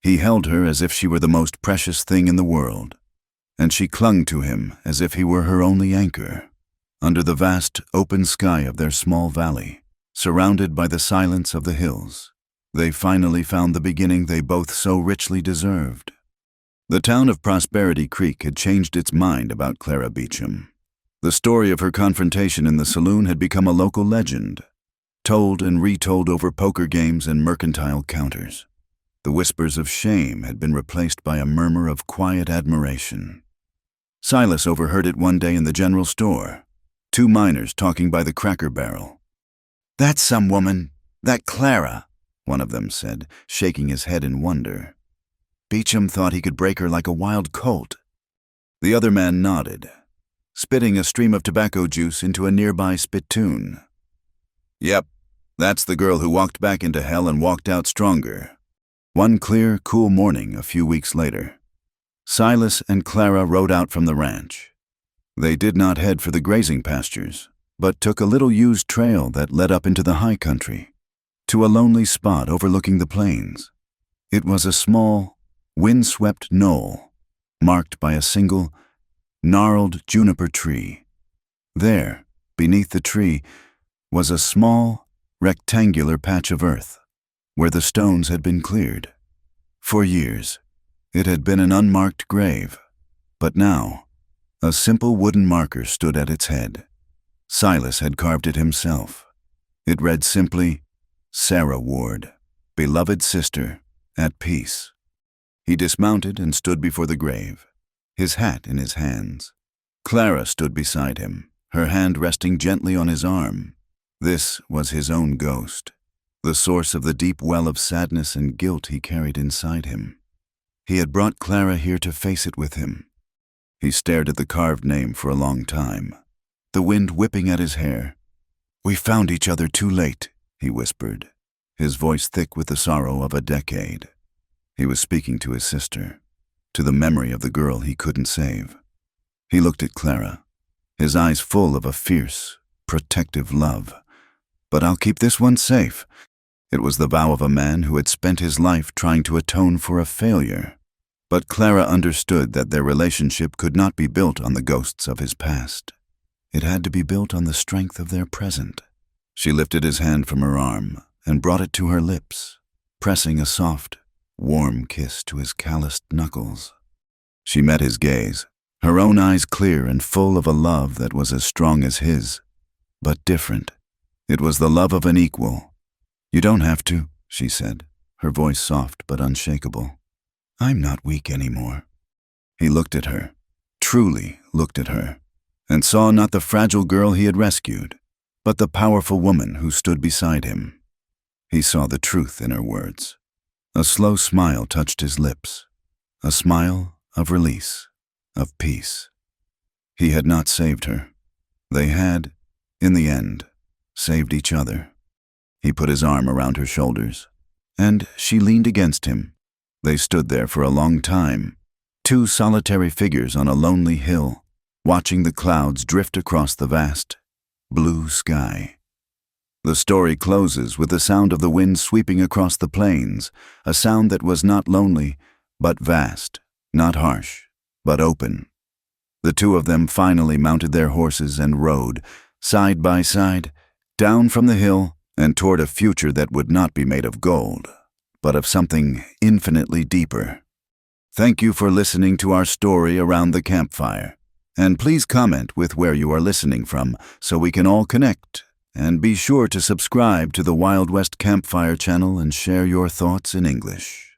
He held her as if she were the most precious thing in the world, and she clung to him as if he were her only anchor. Under the vast, open sky of their small valley, surrounded by the silence of the hills, they finally found the beginning they both so richly deserved. The town of Prosperity Creek had changed its mind about Clara Beecham. The story of her confrontation in the saloon had become a local legend, told and retold over poker games and mercantile counters. The whispers of shame had been replaced by a murmur of quiet admiration. Silas overheard it one day in the general store, two miners talking by the Cracker Barrel. "That's some woman, that Clara," one of them said, shaking his head in wonder. "Beecham thought he could break her like a wild colt." The other man nodded, spitting a stream of tobacco juice into a nearby spittoon. "Yep, that's the girl who walked back into hell and walked out stronger." One clear, cool morning a few weeks later, Silas and Clara rode out from the ranch. They did not head for the grazing pastures, but took a little used trail that led up into the high country, to a lonely spot overlooking the plains. It was a small, wind-swept knoll, marked by a single, gnarled juniper tree. There, beneath the tree, was a small, rectangular patch of earth, where the stones had been cleared. For years, it had been an unmarked grave, but now, a simple wooden marker stood at its head. Silas had carved it himself. It read simply, "Sarah Ward, beloved sister, at peace." He dismounted and stood before the grave, his hat in his hands. Clara stood beside him, her hand resting gently on his arm. This was his own ghost, the source of the deep well of sadness and guilt he carried inside him. He had brought Clara here to face it with him. He stared at the carved name for a long time, the wind whipping at his hair. "We found each other too late," he whispered, his voice thick with the sorrow of a decade. He was speaking to his sister, to the memory of the girl he couldn't save. He looked at Clara, his eyes full of a fierce, protective love. "But I'll keep this one safe." It was the vow of a man who had spent his life trying to atone for a failure. But Clara understood that their relationship could not be built on the ghosts of his past. It had to be built on the strength of their present. She lifted his hand from her arm and brought it to her lips, pressing a soft, warm kiss to his calloused knuckles. She met his gaze, her own eyes clear and full of a love that was as strong as his, but different. It was the love of an equal. "You don't have to," she said, her voice soft but unshakable. "I'm not weak anymore." He looked at her, truly looked at her, and saw not the fragile girl he had rescued, but the powerful woman who stood beside him. He saw the truth in her words. A slow smile touched his lips, a smile of release, of peace. He had not saved her. They had, in the end, saved each other. He put his arm around her shoulders, and she leaned against him. They stood there for a long time, two solitary figures on a lonely hill, watching the clouds drift across the vast, blue sky. The story closes with the sound of the wind sweeping across the plains, a sound that was not lonely, but vast, not harsh, but open. The two of them finally mounted their horses and rode, side by side, down from the hill and toward a future that would not be made of gold, but of something infinitely deeper. Thank you for listening to our story around the campfire, and please comment with where you are listening from so we can all connect. And be sure to subscribe to the Wild West Campfire channel and share your thoughts in English.